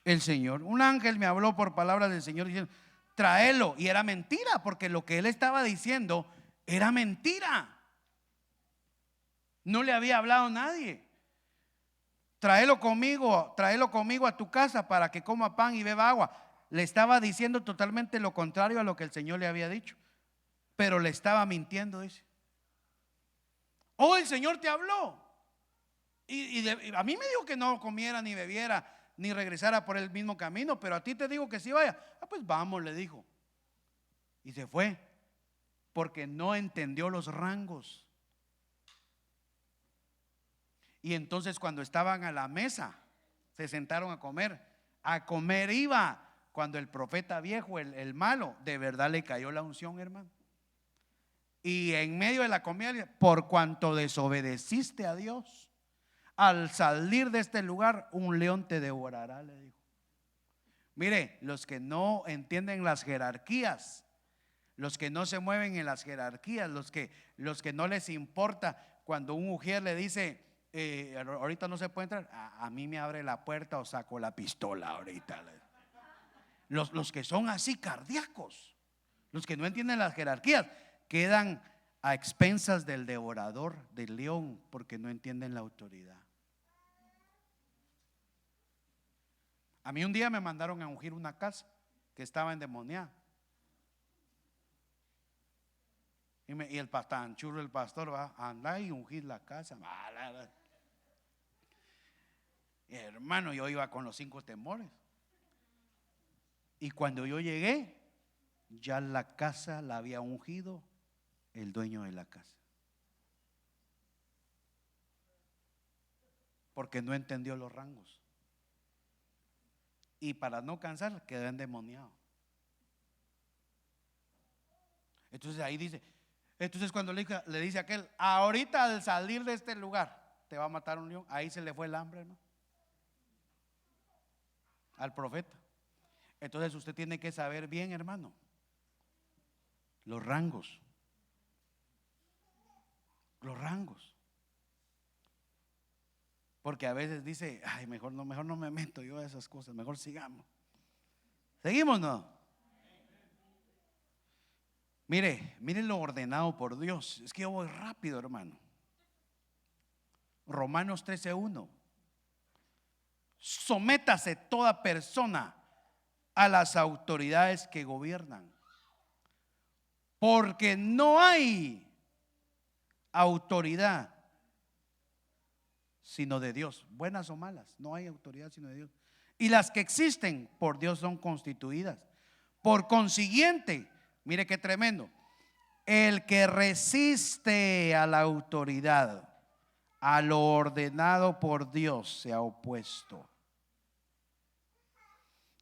El Señor. Un ángel me habló por palabras del Señor diciendo, tráelo. Y era mentira, porque lo que él estaba diciendo era mentira. No le había hablado a nadie. Tráelo conmigo a tu casa para que coma pan y beba agua. Le estaba diciendo totalmente lo contrario a lo que el Señor le había dicho, pero le estaba mintiendo, dice. Oh, el Señor te habló. Y a mí me dijo que no comiera ni bebiera ni regresara por el mismo camino, pero a ti te digo que sí vaya. Ah, pues vamos, le dijo. Y se fue, porque no entendió los rangos. Y entonces cuando estaban a la mesa, se sentaron a comer. A comer iba cuando el profeta viejo, el malo, de verdad le cayó la unción, hermano. Y en medio de la comida, por cuanto desobedeciste a Dios, al salir de este lugar, un león te devorará, le dijo. Mire, los que no entienden las jerarquías, los que no se mueven en las jerarquías, los que no les importa cuando un mujer le dice, ahorita no se puede entrar, a mí me abre la puerta o saco la pistola ahorita. Los que son así cardíacos, los que no entienden las jerarquías, quedan a expensas del devorador, del león, porque no entienden la autoridad. A mí un día me mandaron a ungir una casa que estaba endemoniada. Y el tan chulo el pastor va a andar y ungir la casa. Hermano, yo iba con los 5 temores. Y cuando yo llegué, ya la casa la había ungido el dueño de la casa, porque no entendió los rangos. Y para no cansar, quedó endemoniado. Entonces ahí dice, entonces cuando le dice a aquel, ahorita al salir de este lugar te va a matar un león, ahí se le fue el hambre, ¿no? Al profeta. Entonces usted tiene que saber bien, hermano, los rangos. Los rangos. Porque a veces dice, ay, mejor no me meto yo a esas cosas, mejor sigamos. ¿Seguimos, no? Mire lo ordenado por Dios. Es que yo voy rápido, hermano. Romanos 13:1. Sométase toda persona a las autoridades que gobiernan, porque no hay autoridad sino de Dios, buenas o malas, no hay autoridad sino de Dios. Y las que existen por Dios son constituidas. Por consiguiente, mire qué tremendo, el que resiste a la autoridad, a lo ordenado por Dios, se ha opuesto.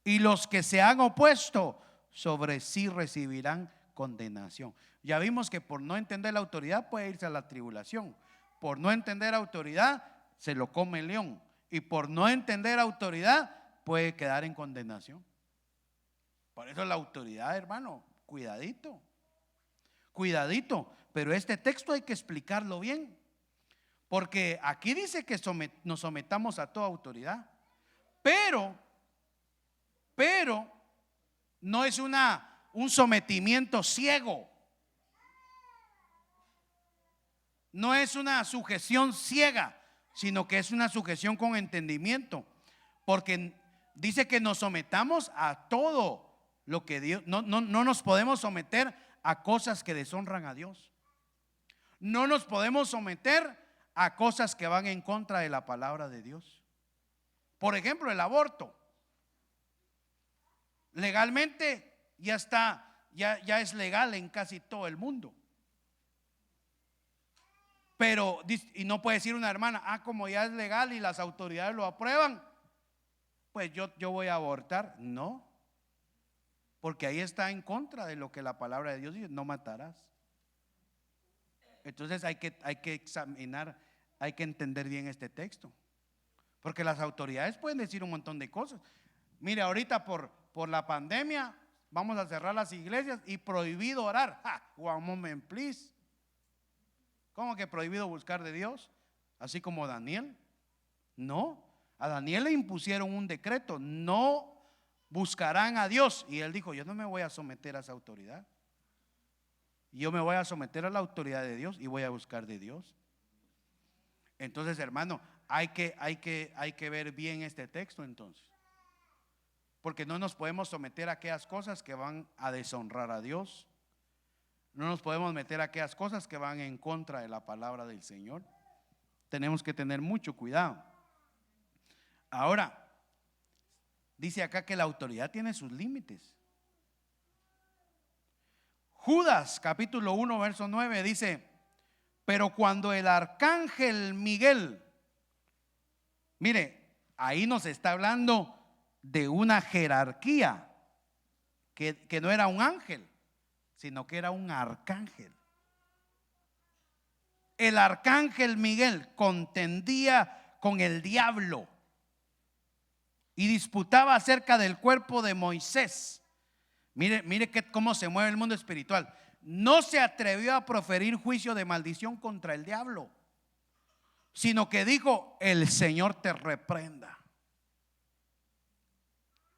Y los que se han opuesto sobre sí recibirán condenación. Ya vimos que por no entender la autoridad puede irse a la tribulación. Por no entender autoridad se lo come el león. Y por no entender autoridad puede quedar en condenación. Por eso la autoridad, hermano, cuidadito. Cuidadito. Pero este texto hay que explicarlo bien. Porque aquí dice que nos sometamos a toda autoridad. Pero no es un sometimiento ciego. No es una sujeción ciega, sino que es una sujeción con entendimiento. Porque dice que nos sometamos a todo lo que Dios, no nos podemos someter a cosas que deshonran a Dios. No nos podemos someter a cosas que van en contra de la palabra de Dios. Por ejemplo, el aborto. Legalmente ya es legal en casi todo el mundo. Pero, y no puede decir una hermana, como ya es legal y las autoridades lo aprueban, pues yo voy a abortar. No, porque ahí está en contra de lo que la palabra de Dios dice, no matarás. Entonces hay que examinar, hay que entender bien este texto, porque las autoridades pueden decir un montón de cosas. Mire, ahorita por la pandemia vamos a cerrar las iglesias y prohibido orar. One moment, please. ¿Cómo que prohibido buscar de Dios? así como Daniel. No, a Daniel le impusieron un decreto: no buscarán a Dios. Y él dijo: yo no me voy a someter a esa autoridad. Yo me voy a someter a la autoridad de Dios y voy a buscar de Dios. Entonces, hermano, hay que ver bien este texto entonces. Porque no nos podemos someter a aquellas cosas que van a deshonrar a Dios. No nos podemos meter a aquellas cosas que van en contra de la palabra del Señor. Tenemos que tener mucho cuidado. Ahora, dice acá que la autoridad tiene sus límites. Judas capítulo 1 verso 9 dice: pero cuando el arcángel Miguel, mire, ahí nos está hablando de una jerarquía, que no era un ángel, sino que era un arcángel. El arcángel Miguel contendía con el diablo y disputaba acerca del cuerpo de Moisés. Mire cómo se mueve el mundo espiritual. No se atrevió a proferir juicio de maldición contra el diablo, sino que dijo: el Señor te reprenda.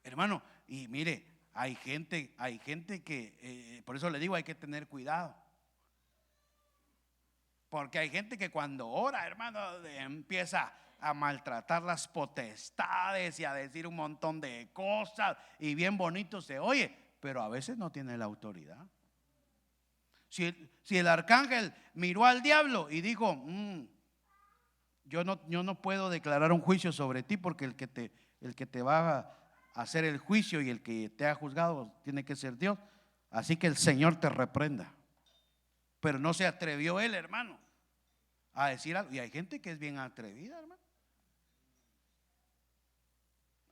Hermano, y mire, hay gente que, por eso le digo, hay que tener cuidado. Porque hay gente que cuando ora, hermano, empieza a maltratar las potestades y a decir un montón de cosas, y bien bonito se oye, pero a veces no tiene la autoridad. Si el arcángel miró al diablo y dijo: yo no puedo declarar un juicio sobre ti, porque el que te va a hacer el juicio y el que te ha juzgado tiene que ser Dios, así que el Señor te reprenda. Pero no se atrevió él, hermano, a decir algo. Y hay gente que es bien atrevida, hermano.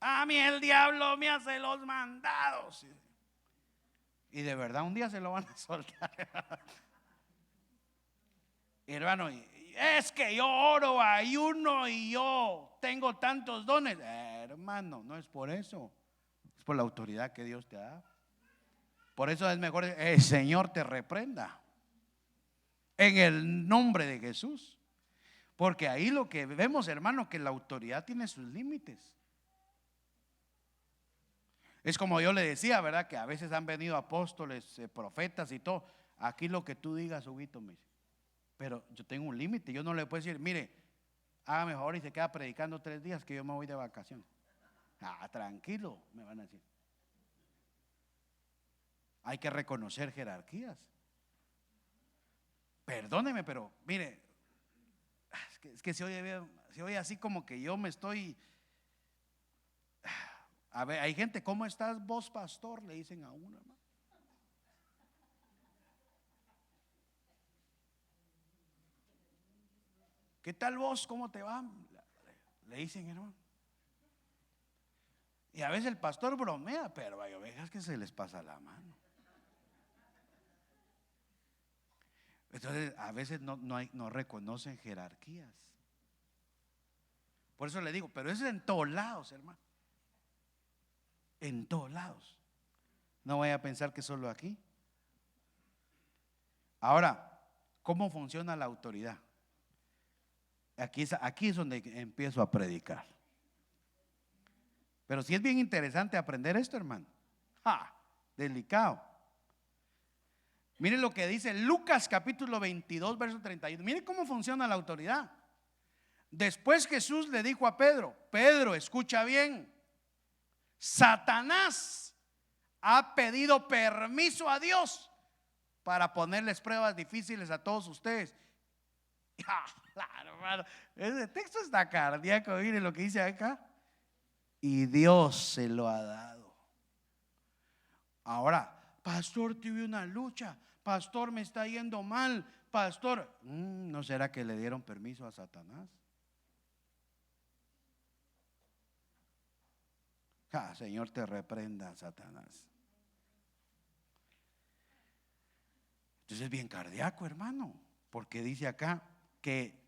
A mí el diablo me hace los mandados. Y de verdad un día se lo van a soltar. Hermano, es que yo oro, ayuno y yo tengo tantos dones. Hermano, no es por eso, es por la autoridad que Dios te da. Por eso es mejor: el Señor te reprenda en el nombre de Jesús. Porque ahí lo que vemos, hermano, que la autoridad tiene sus límites. Es como yo le decía, ¿verdad? Que a veces han venido apóstoles, profetas y todo. Aquí lo que tú digas, Huguito, me dice. Pero yo tengo un límite. Yo no le puedo decir: mire, hágame favor y se queda predicando 3 días, que yo me voy de vacaciones. Tranquilo, me van a decir. Hay que reconocer jerarquías. Perdóneme, pero mire, es que se oye así como que yo me estoy. A ver, hay gente: ¿cómo estás vos, pastor? Le dicen a uno, hermano. ¿Qué tal vos? ¿Cómo te va? Le dicen, hermano. Y a veces el pastor bromea, pero hay ovejas que se les pasa la mano. Entonces a veces no reconocen jerarquías. Por eso le digo, pero eso es en todos lados, hermano. En todos lados. No vaya a pensar que solo aquí. Ahora, ¿cómo funciona la autoridad? Aquí es donde empiezo a predicar. Pero sí es bien interesante aprender esto, hermano. Delicado. Miren lo que dice Lucas capítulo 22 verso 31. Miren cómo funciona la autoridad. Después Jesús le dijo a Pedro: Pedro, escucha bien, Satanás ha pedido permiso a Dios para ponerles pruebas difíciles a todos ustedes. Claro, hermano, ese texto está cardíaco. Miren lo que dice acá: y Dios se lo ha dado. Ahora, pastor, tuve una lucha, pastor, me está yendo mal, pastor. ¿No será que le dieron permiso a Satanás? Señor te reprenda, Satanás. Entonces es bien cardíaco, hermano, porque dice acá que,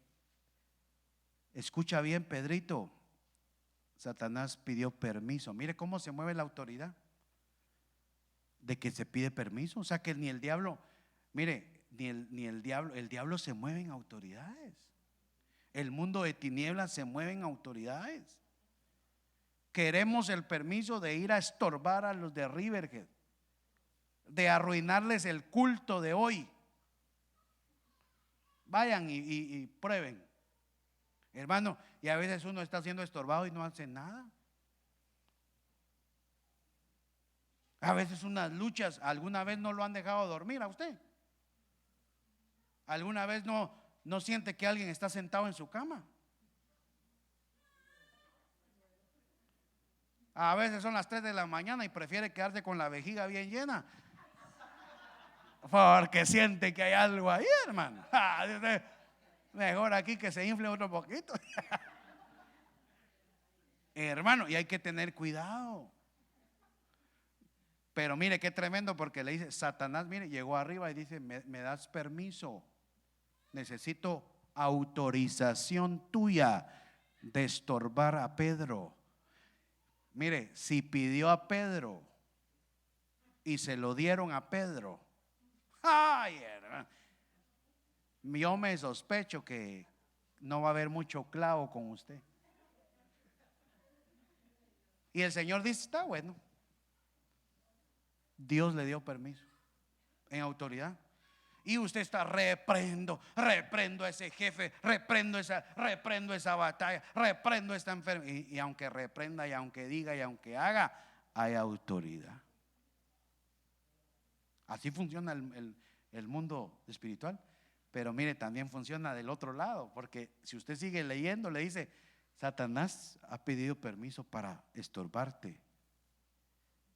escucha bien, Pedrito, Satanás pidió permiso. Mire cómo se mueve la autoridad, de que se pide permiso. O sea que ni el diablo, mire, ni el diablo se mueve en autoridades. El mundo de tinieblas se mueve en autoridades. Queremos el permiso de ir a estorbar a los de Riverhead, de arruinarles el culto de hoy. Vayan y prueben, hermano. Y a veces uno está siendo estorbado y no hace nada. A veces unas luchas, ¿alguna vez no lo han dejado dormir a usted? ¿Alguna vez no siente que alguien está sentado en su cama? A veces son las 3 de la mañana y prefiere quedarse con la vejiga bien llena porque siente que hay algo ahí, hermano. Mejor aquí que se infle otro poquito. Hermano, y hay que tener cuidado. Pero mire qué tremendo, porque le dice Satanás, mire, llegó arriba y dice: me das permiso, necesito autorización tuya de estorbar a Pedro. Mire, si pidió a Pedro y se lo dieron a Pedro, ay, hermano, yo me sospecho que no va a haber mucho clavo con usted. Y el Señor dice: está bueno. Dios le dio permiso en autoridad. Y usted está: reprendo a ese jefe, reprendo esa batalla, reprendo esta enfermedad. Y aunque reprenda, y aunque diga, y aunque haga, hay autoridad. Así funciona el mundo espiritual. Pero mire, también funciona del otro lado, porque si usted sigue leyendo, le dice: Satanás ha pedido permiso para estorbarte,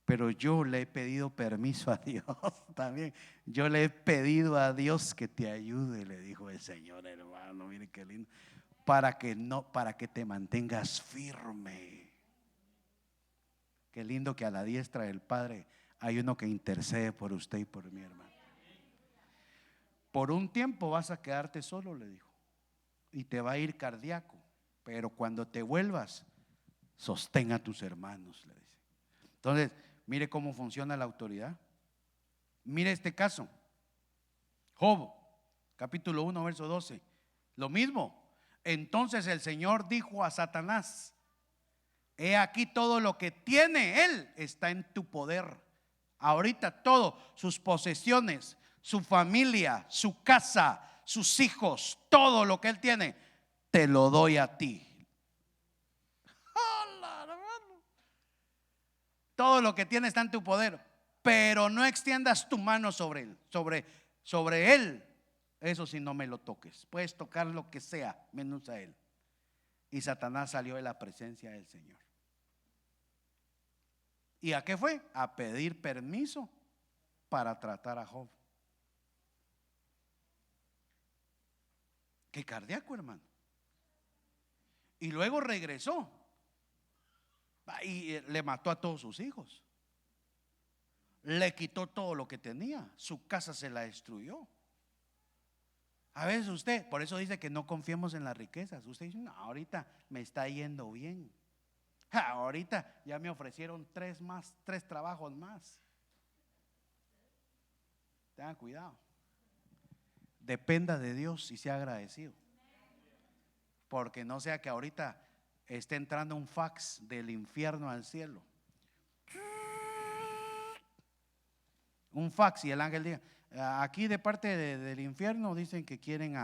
pero yo le he pedido permiso a Dios también. Yo le he pedido a Dios que te ayude, le dijo el Señor, hermano. Mire qué lindo. Para que te mantengas firme. Qué lindo que a la diestra del Padre hay uno que intercede por usted y por mí, hermano. Por un tiempo vas a quedarte solo, le dijo, y te va a ir cardíaco, pero cuando te vuelvas, sostén a tus hermanos, le dice. Entonces, mire cómo funciona la autoridad. Mire este caso, Job, capítulo 1, verso 12. Lo mismo. Entonces el Señor dijo a Satanás: he aquí, todo lo que tiene él está en tu poder. Ahorita todo, sus posesiones, su familia, su casa, sus hijos, todo lo que él tiene, te lo doy a ti. Todo lo que tiene está en tu poder, pero no extiendas tu mano sobre él, sobre él. Eso sí, no me lo toques. Puedes tocar lo que sea, menos a él. Y Satanás salió de la presencia del Señor. ¿Y a qué fue? A pedir permiso para tratar a Job. Qué cardíaco, hermano. Y luego regresó y le mató a todos sus hijos. Le quitó todo lo que tenía. Su casa se la destruyó. A veces usted, por eso dice que no confiemos en las riquezas. Usted dice: no, ahorita me está yendo bien. Ahorita ya me ofrecieron 3 trabajos más. Tengan cuidado. Dependa de Dios y sea agradecido. Porque no sea que ahorita esté entrando un fax del infierno al cielo. Un fax y el ángel diga: aquí de parte del infierno dicen que quieren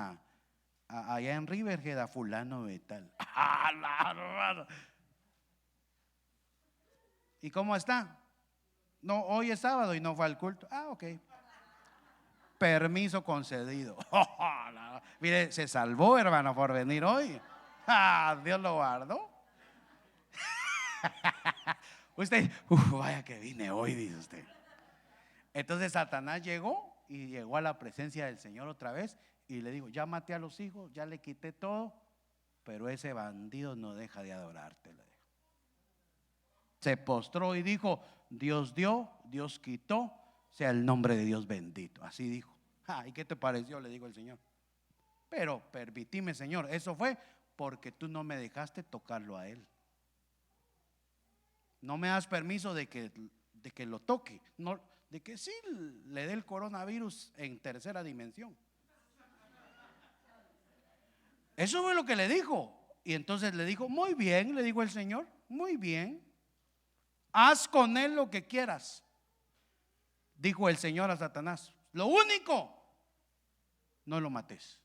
allá en Riverhead a fulano de tal. ¿Y cómo está? No, hoy es sábado y no fue al culto. Ok. Permiso concedido. Mire, se salvó, hermano, por venir hoy. Dios lo guardó. Usted, vaya que vine hoy, dice usted. Entonces Satanás llegó a la presencia del Señor otra vez y le dijo: ya maté a los hijos, ya le quité todo, pero ese bandido no deja de adorarte, le dijo. Se postró y dijo: Dios dio, Dios quitó, sea el nombre de Dios bendito. Así dijo. ¿Y qué te pareció? Le dijo el Señor. Pero permitime, Señor, eso fue porque tú no me dejaste tocarlo a él. No me das permiso de que lo toque, no, de que sí le dé el coronavirus en tercera dimensión. Eso fue lo que le dijo. Y entonces le dijo, muy bien, le dijo el Señor, muy bien, haz con él lo que quieras. Dijo el Señor a Satanás, lo único, no lo mates,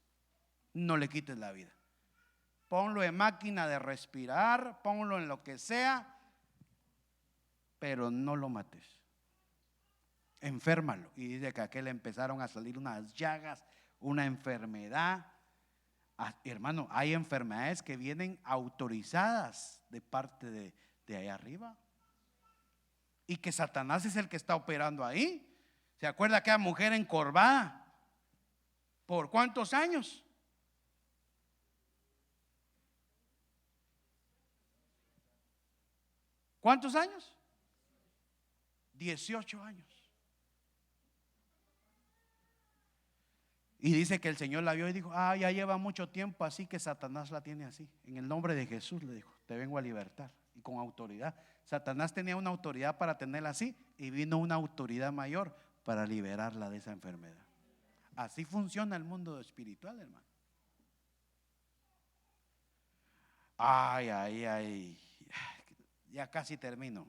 no le quites la vida. Ponlo en máquina de respirar, ponlo en lo que sea, pero no lo mates. Enférmalo. Y dice que a aquel le empezaron a salir unas llagas, una enfermedad. Hermano, hay enfermedades que vienen autorizadas de parte de ahí arriba. Y que Satanás es el que está operando ahí. ¿Se acuerda aquella mujer encorvada? ¿Por cuántos años? ¿Cuántos años? 18 años. Y dice que el Señor la vio y dijo, ya lleva mucho tiempo así, que Satanás la tiene así. En el nombre de Jesús le dijo, te vengo a libertar. Y con autoridad. Satanás tenía una autoridad para tenerla así, y vino una autoridad mayor para liberarla de esa enfermedad. Así funciona el mundo espiritual, hermano. Ay, ya casi termino.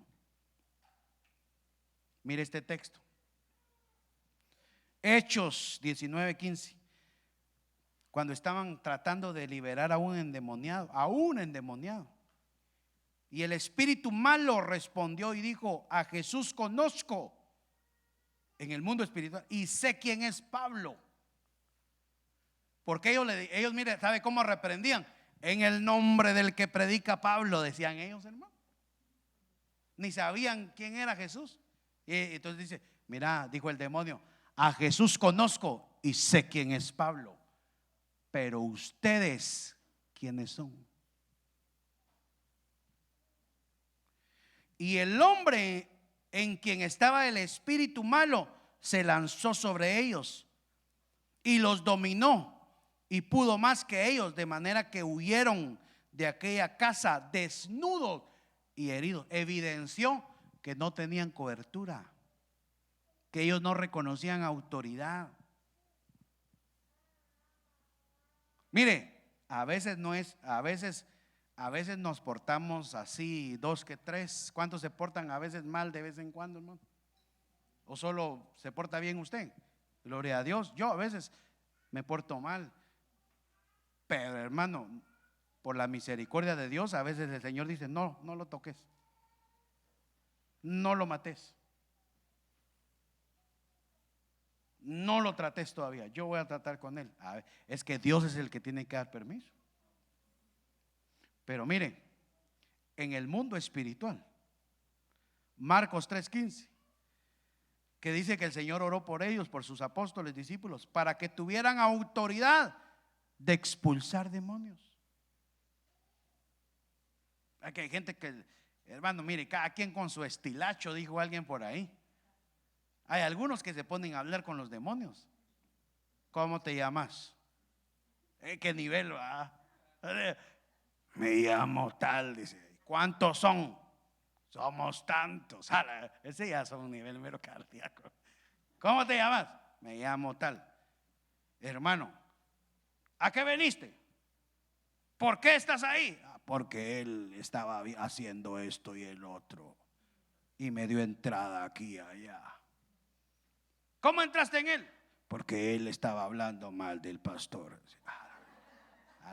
Mire este texto. Hechos 19:15. Cuando estaban tratando de liberar a un endemoniado, y el espíritu malo respondió y dijo, a Jesús conozco en el mundo espiritual y sé quién es Pablo. Porque ellos mire, ¿sabe cómo reprendían? En el nombre del que predica Pablo, decían ellos, hermano. Ni sabían quién era Jesús. Y entonces dice, mira, dijo el demonio, a Jesús conozco y sé quién es Pablo, pero ustedes, ¿quiénes son? Y el hombre en quien estaba el espíritu malo se lanzó sobre ellos y los dominó, y pudo más que ellos, de manera que huyeron de aquella casa desnudos y heridos. Evidenció que no tenían cobertura, que ellos no reconocían autoridad. Mire, a veces nos portamos así, dos que tres. ¿Cuántos se portan a veces mal de vez en cuando, hermano? ¿O solo se porta bien usted? Gloria a Dios. Yo a veces me porto mal, pero hermano, por la misericordia de Dios, a veces el Señor dice, no lo toques, no lo mates, no lo trates todavía, yo voy a tratar con él. Es que Dios es el que tiene que dar permiso. Pero mire, en el mundo espiritual, Marcos 3:15, que dice que el Señor oró por ellos, por sus apóstoles, discípulos, para que tuvieran autoridad de expulsar demonios. Aquí hay gente que, hermano, mire, cada quien con su estilacho, dijo alguien por ahí. Hay algunos que se ponen a hablar con los demonios. ¿Cómo te llamas? ¿Qué nivel va? Me llamo tal, dice. ¿Cuántos son? Somos tantos. Ese ya es un nivel mero cardíaco. ¿Cómo te llamas? Me llamo tal. Hermano, ¿a qué veniste? ¿Por qué estás ahí? Porque él estaba haciendo esto y el otro, y me dio entrada aquí y allá. ¿Cómo entraste en él? Porque él estaba hablando mal del pastor.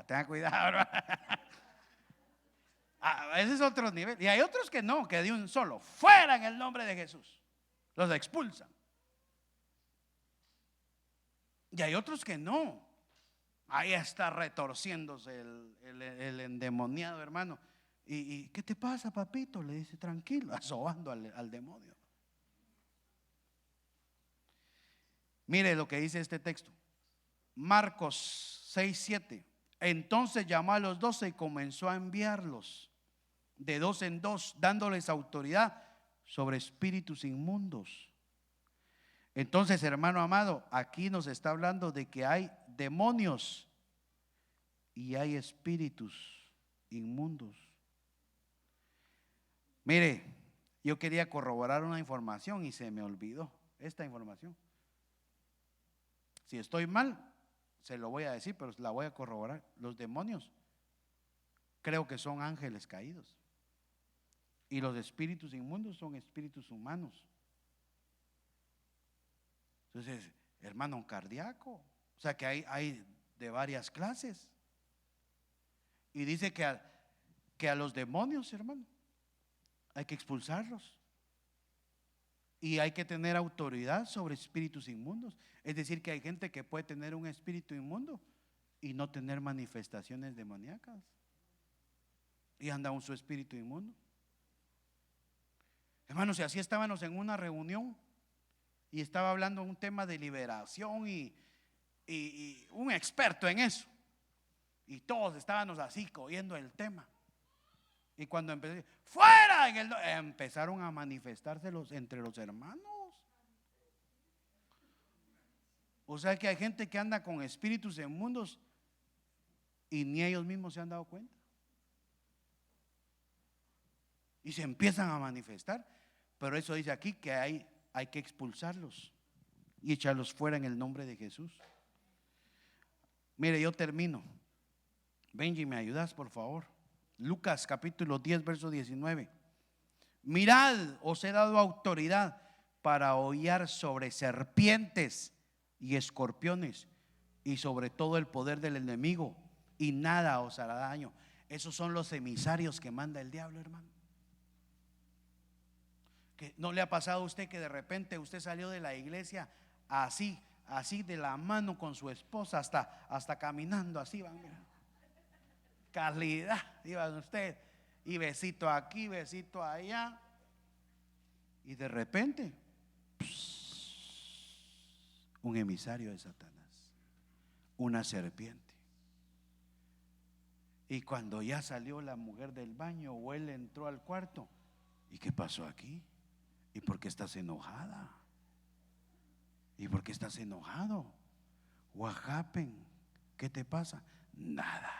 Ten cuidado, hermano. Ese es otro nivel. Y hay otros que no, que de un solo, fuera en el nombre de Jesús, los expulsan. Y hay otros que no. Ahí está retorciéndose el endemoniado, hermano. ¿Y qué te pasa, papito? Le dice, tranquilo, asobando al demonio. Mire lo que dice este texto, Marcos 6:7. Entonces llamó a los 12 y comenzó a enviarlos de dos en dos, dándoles autoridad sobre espíritus inmundos. Entonces, hermano amado, aquí nos está hablando de que hay demonios y hay espíritus inmundos. Mire, yo quería corroborar una información y se me olvidó esta información. Si estoy mal, se lo voy a decir, pero la voy a corroborar. Los demonios creo que son ángeles caídos, y los espíritus inmundos son espíritus humanos. Entonces, hermano, un cardíaco, o sea que hay de varias clases. Y dice que a los demonios, hermano, hay que expulsarlos. Y hay que tener autoridad sobre espíritus inmundos. Es decir, que hay gente que puede tener un espíritu inmundo y no tener manifestaciones demoníacas, y anda un su espíritu inmundo. Hermanos, y así estábamos en una reunión y estaba hablando un tema de liberación y un experto en eso, y todos estábamos así oyendo el tema. Y cuando empecé, fuera, empezaron a manifestarse entre los hermanos. O sea que hay gente que anda con espíritus inmundos y ni ellos mismos se han dado cuenta, y se empiezan a manifestar. Pero eso dice aquí que hay que expulsarlos y echarlos fuera en el nombre de Jesús. Mire, yo termino. Benji, ¿me ayudas, por favor? Lucas capítulo 10, verso 19. Mirad, os he dado autoridad para hollar sobre serpientes y escorpiones y sobre todo el poder del enemigo, y nada os hará daño. Esos son los emisarios que manda el diablo, hermano. ¿Que no le ha pasado a usted que de repente usted salió de la iglesia así de la mano con su esposa, hasta caminando así van, mira, calidad, iban usted, y besito aquí, besito allá, y de repente un emisario de Satanás, una serpiente? Y cuando ya salió la mujer del baño o él entró al cuarto, ¿y qué pasó aquí? ¿Y por qué estás enojada? ¿Y por qué estás enojado? What happened? ¿Qué te pasa? Nada.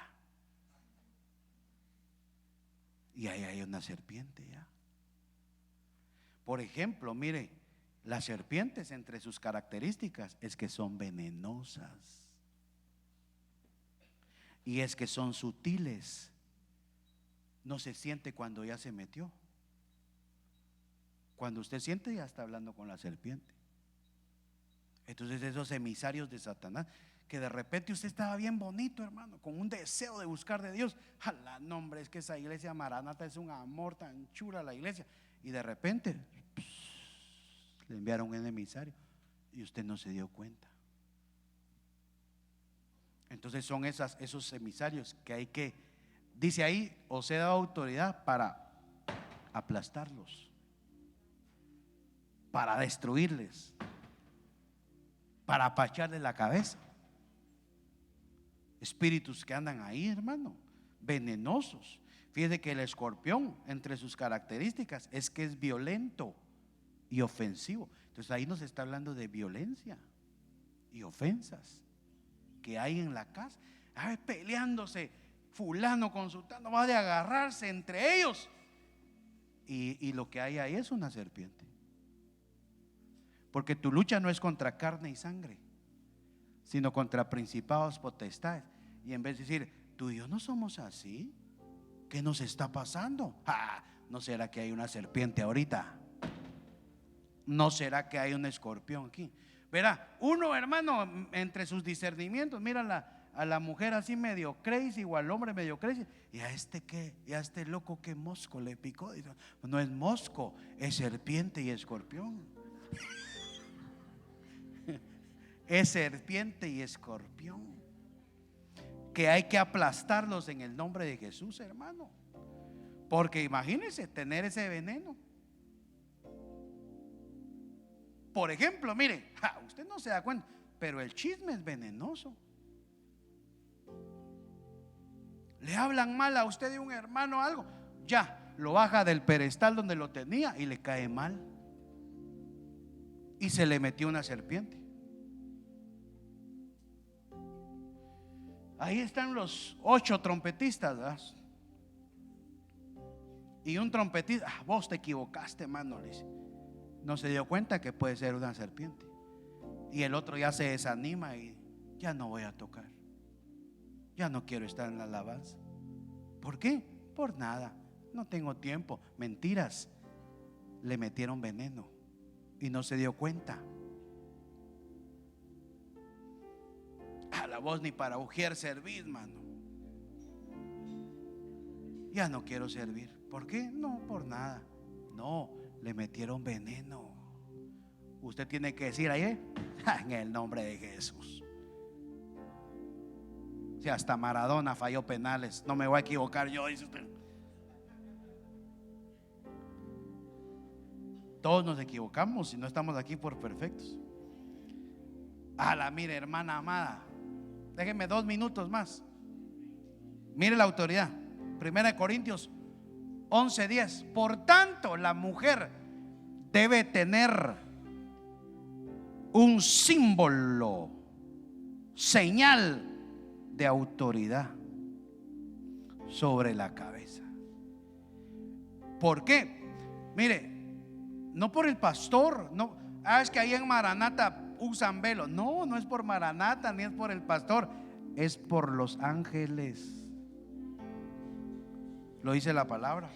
Y ahí hay una serpiente ya. Por ejemplo, mire, las serpientes, entre sus características es que son venenosas, y es que son sutiles. No se siente cuando ya se metió. Cuando usted siente, ya está hablando con la serpiente. Entonces esos emisarios de Satanás, que de repente usted estaba bien bonito, hermano, con un deseo de buscar de Dios. Jala, no, hombre, es que esa iglesia Maranata es un amor, tan chula la iglesia. Y de repente le enviaron un emisario y usted no se dio cuenta. Entonces son esos emisarios que hay que, dice ahí, os he dado autoridad para aplastarlos, para destruirles, para apacharles la cabeza. Espíritus que andan ahí, hermano, venenosos. Fíjese que el escorpión, entre sus características, es que es violento y ofensivo. Entonces ahí nos está hablando de violencia y ofensas que hay en la casa. Peleándose, fulano con sultano, va de agarrarse entre ellos, y lo que hay ahí es una serpiente. Porque tu lucha no es contra carne y sangre, sino contra principados, potestades. Y en vez de decir, tú y yo no somos así, ¿qué nos está pasando? ¿No será que hay una serpiente ahorita? ¿No será que hay un escorpión aquí? Verá, uno, hermano, entre sus discernimientos, mira a la mujer así medio crazy, o al hombre medio crazy, y a este qué, y a este loco, que mosco le picó. No es mosco, es serpiente y escorpión. Es serpiente y escorpión, que hay que aplastarlos en el nombre de Jesús, hermano. Porque imagínense tener ese veneno. Por ejemplo, mire, usted no se da cuenta, pero el chisme es venenoso. Le hablan mal a usted de un hermano, algo, ya lo baja del pedestal donde lo tenía y le cae mal, y se le metió una serpiente. Ahí están los 8 trompetistas, ¿verdad? Y un trompetista, vos te equivocaste, hermano, le dice. No se dio cuenta que puede ser una serpiente. Y el otro ya se desanima y ya no voy a tocar, ya no quiero estar en la alabanza. ¿Por qué? Por nada, no tengo tiempo. Mentiras. Le metieron veneno y no se dio cuenta. A la voz ni para ujier servir, mano. Ya no quiero servir. ¿Por qué? No, por nada. No, le metieron veneno. Usted tiene que decir ahí, en el nombre de Jesús. Si hasta Maradona falló penales, no me voy a equivocar yo, dice usted. Todos nos equivocamos y no estamos aquí por perfectos. Mire, hermana amada, déjenme 2 minutos más. Mire la autoridad. 1 Corintios 11:10. Por tanto, la mujer debe tener un símbolo, señal de autoridad sobre la cabeza. ¿Por qué? Mire, no por el pastor, no. Es que ahí en Maranata usan velo. No, no es por Maranata ni es por el pastor, es por los ángeles. Lo dice la palabra.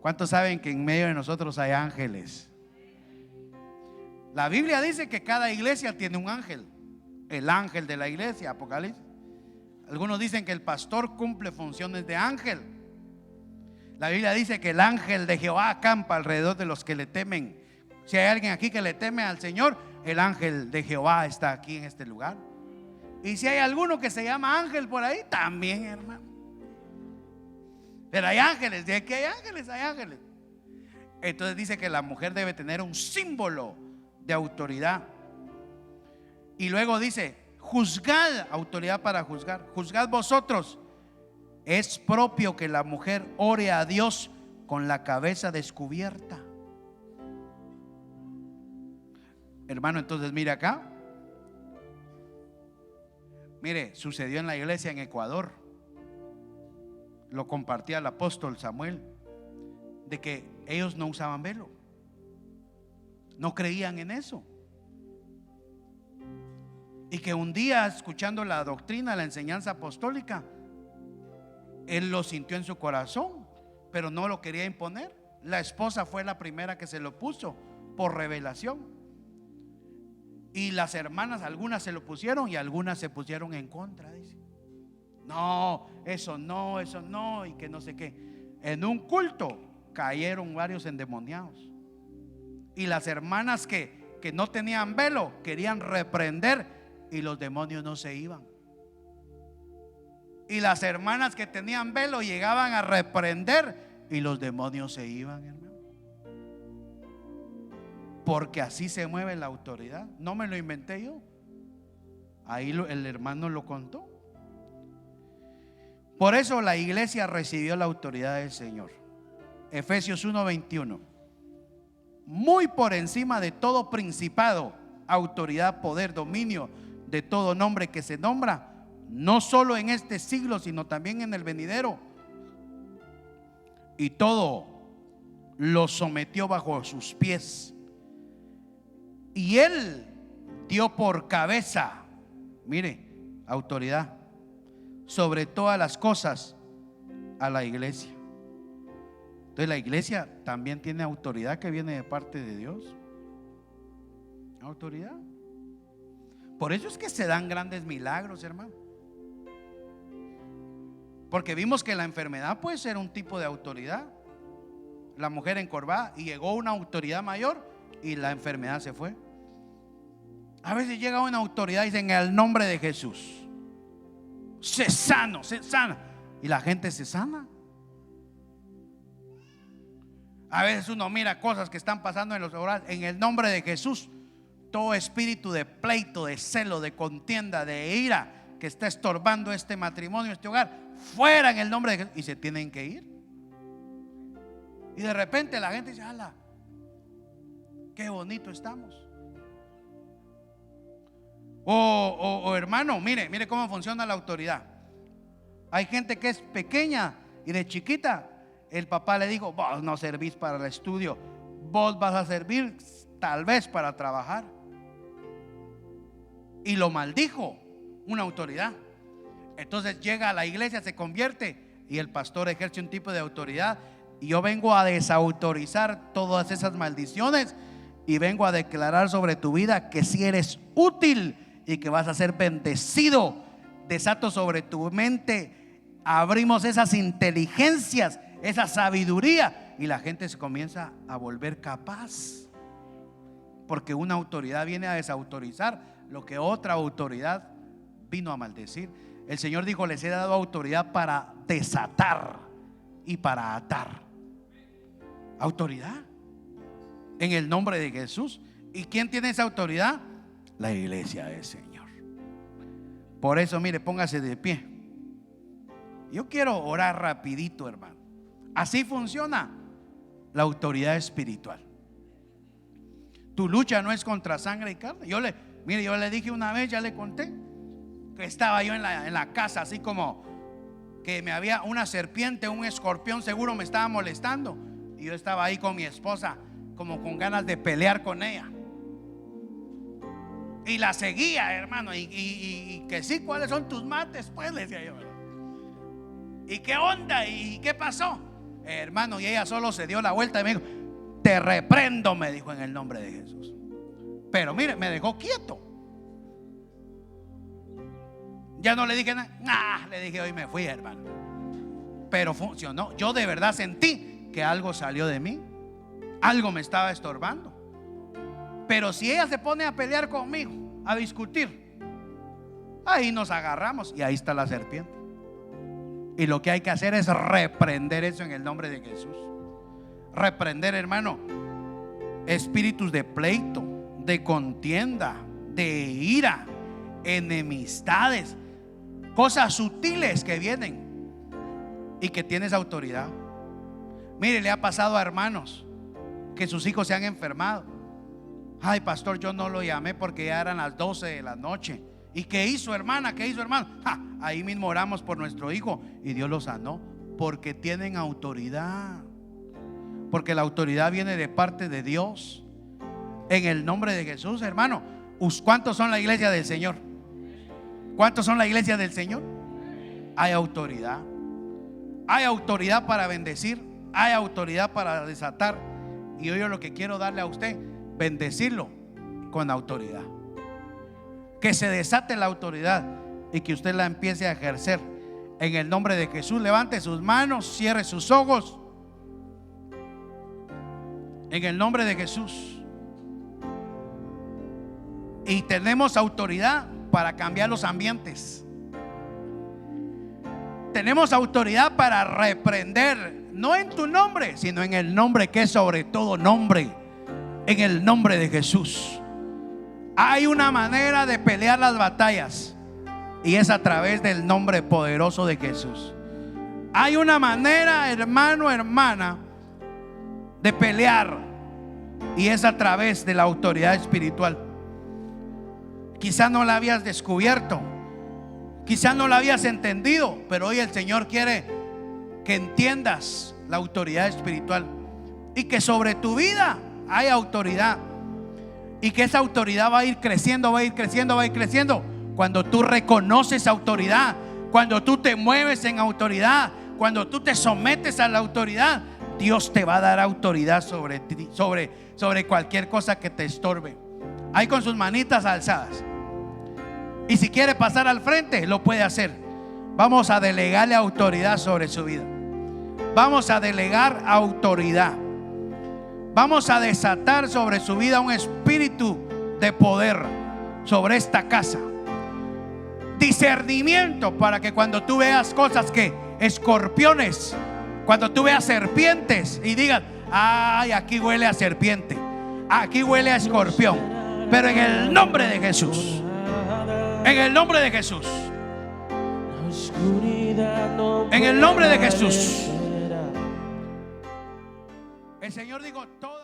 ¿Cuántos saben que en medio de nosotros hay ángeles? La Biblia dice que cada iglesia tiene un ángel. El ángel de la iglesia, Apocalipsis. Algunos dicen que el pastor cumple funciones de ángel. La Biblia dice que el ángel de Jehová acampa alrededor de los que le temen. Si hay alguien aquí que le teme al Señor, el ángel de Jehová está aquí en este lugar. Y si hay alguno que se llama ángel por ahí, también, hermano. Pero hay ángeles, de que hay ángeles, hay ángeles. Entonces dice que la mujer debe tener un símbolo de autoridad. Y luego dice: juzgad, autoridad para juzgar. Juzgad vosotros. Es propio que la mujer ore a Dios con la cabeza descubierta. Hermano, entonces mire acá. Mire, sucedió en la iglesia en Ecuador. Lo compartía el apóstol Samuel, de que ellos no usaban velo. No creían en eso. Y que un día, escuchando la doctrina, la enseñanza apostólica, él lo sintió en su corazón, pero no lo quería imponer. La esposa fue la primera que se lo puso por revelación. Y las hermanas, algunas se lo pusieron y algunas se pusieron en contra. Dice: no, eso no, y que no sé qué. En un culto cayeron varios endemoniados. Y las hermanas que no tenían velo querían reprender y los demonios no se iban. Y las hermanas que tenían velo llegaban a reprender y los demonios se iban, hermano. Porque así se mueve la autoridad. No me lo inventé yo. Ahí el hermano lo contó. Por eso la iglesia recibió la autoridad del Señor. Efesios 1:21. Muy por encima de todo principado, autoridad, poder, dominio, de todo nombre que se nombra, no solo en este siglo, sino también en el venidero. Y todo lo sometió bajo sus pies. Y él dio por cabeza, mire, autoridad sobre todas las cosas a la iglesia. Entonces la iglesia también tiene autoridad que viene de parte de Dios. Autoridad. Por eso es que se dan grandes milagros, hermano. Porque vimos que la enfermedad puede ser un tipo de autoridad. La mujer encorvada, y llegó una autoridad mayor y la enfermedad se fue. A veces llega una autoridad y dicen: en el nombre de Jesús, sé sano, sé sana. Y la gente se sana. A veces uno mira cosas que están pasando en los hogares. En el nombre de Jesús, todo espíritu de pleito, de celo, de contienda, de ira que está estorbando este matrimonio, este hogar, fuera en el nombre de Jesús. Y se tienen que ir. Y de repente la gente dice: ala, qué bonito estamos. O hermano, mire cómo funciona la autoridad. Hay gente que es pequeña y de chiquita el papá le dijo: vos no servís para el estudio, vos vas a servir tal vez para trabajar. Y lo maldijo una autoridad. Entonces llega a la iglesia, se convierte y el pastor ejerce un tipo de autoridad. Y yo vengo a desautorizar todas esas maldiciones y vengo a declarar sobre tu vida que si eres útil y que vas a ser bendecido. Desato sobre tu mente, abrimos esas inteligencias, esa sabiduría, y la gente se comienza a volver capaz, porque una autoridad viene a desautorizar lo que otra autoridad vino a maldecir. El Señor dijo: les he dado autoridad para desatar y para atar. Autoridad en el nombre de Jesús. ¿Y quién tiene esa autoridad? La iglesia del Señor. Por eso, mire, póngase de pie. Yo quiero orar rapidito, hermano. Así funciona la autoridad espiritual. Tu lucha no es contra sangre y carne. Yo le dije una vez, ya le conté, que estaba yo en la casa, así como que me había una serpiente, un escorpión seguro me estaba molestando. Y yo estaba ahí con mi esposa, como con ganas de pelear con ella. Y la seguía, hermano. Y que sí, ¿cuáles son tus mates? Pues le decía yo, ¿verdad? ¿Y qué onda? ¿Y qué pasó? Hermano, y ella solo se dio la vuelta y me dijo: te reprendo, me dijo, en el nombre de Jesús. Pero mire, me dejó quieto. Ya no le dije nada. Le dije, hoy me fui, hermano. Pero funcionó. Yo de verdad sentí que algo salió de mí. Algo me estaba estorbando. Pero si ella se pone a pelear conmigo, a discutir, ahí nos agarramos y ahí está la serpiente. Y lo que hay que hacer es reprender eso en el nombre de Jesús. Reprender, hermano, espíritus de pleito, de contienda, de ira, enemistades, cosas sutiles que vienen y que tienes autoridad. Mire, le ha pasado a hermanos que sus hijos se han enfermado. Ay, pastor, yo no lo llamé porque ya eran las 12 de la noche. ¿Y qué hizo, hermana? ¿Qué hizo, hermano? Ahí mismo oramos por nuestro hijo y Dios lo sanó, porque tienen autoridad. Porque la autoridad viene de parte de Dios. En el nombre de Jesús, hermano. ¿Cuántos son la iglesia del Señor? ¿Cuántos son la iglesia del Señor? Hay autoridad. Hay autoridad para bendecir. Hay autoridad para desatar. Y yo lo que quiero darle a usted, bendecirlo con autoridad. Que se desate la autoridad y que usted la empiece a ejercer en el nombre de Jesús. Levante sus manos, cierre sus ojos. En el nombre de Jesús. Y tenemos autoridad para cambiar los ambientes. Tenemos autoridad para reprender, no en tu nombre, sino en el nombre que es sobre todo nombre. En el nombre de Jesús. Hay una manera de pelear las batallas y es a través del nombre poderoso de Jesús. Hay una manera, hermano, hermana, de pelear y es a través de la autoridad espiritual. Quizá no la habías descubierto, quizá no la habías entendido, pero hoy el Señor quiere que entiendas la autoridad espiritual y que sobre tu vida hay autoridad. Y que esa autoridad va a ir creciendo, va a ir creciendo, va a ir creciendo. Cuando tú reconoces autoridad, cuando tú te mueves en autoridad, cuando tú te sometes a la autoridad, Dios te va a dar autoridad sobre ti, sobre cualquier cosa que te estorbe. Ahí con sus manitas alzadas. Y si quiere pasar al frente, lo puede hacer. Vamos a delegarle autoridad sobre su vida. Vamos a delegar autoridad. Vamos a desatar sobre su vida un espíritu de poder sobre esta casa. Discernimiento para que cuando tú veas cosas que escorpiones, cuando tú veas serpientes y digas: ay, aquí huele a serpiente, aquí huele a escorpión. Pero en el nombre de Jesús, en el nombre de Jesús, en el nombre de Jesús, el Señor dijo: todo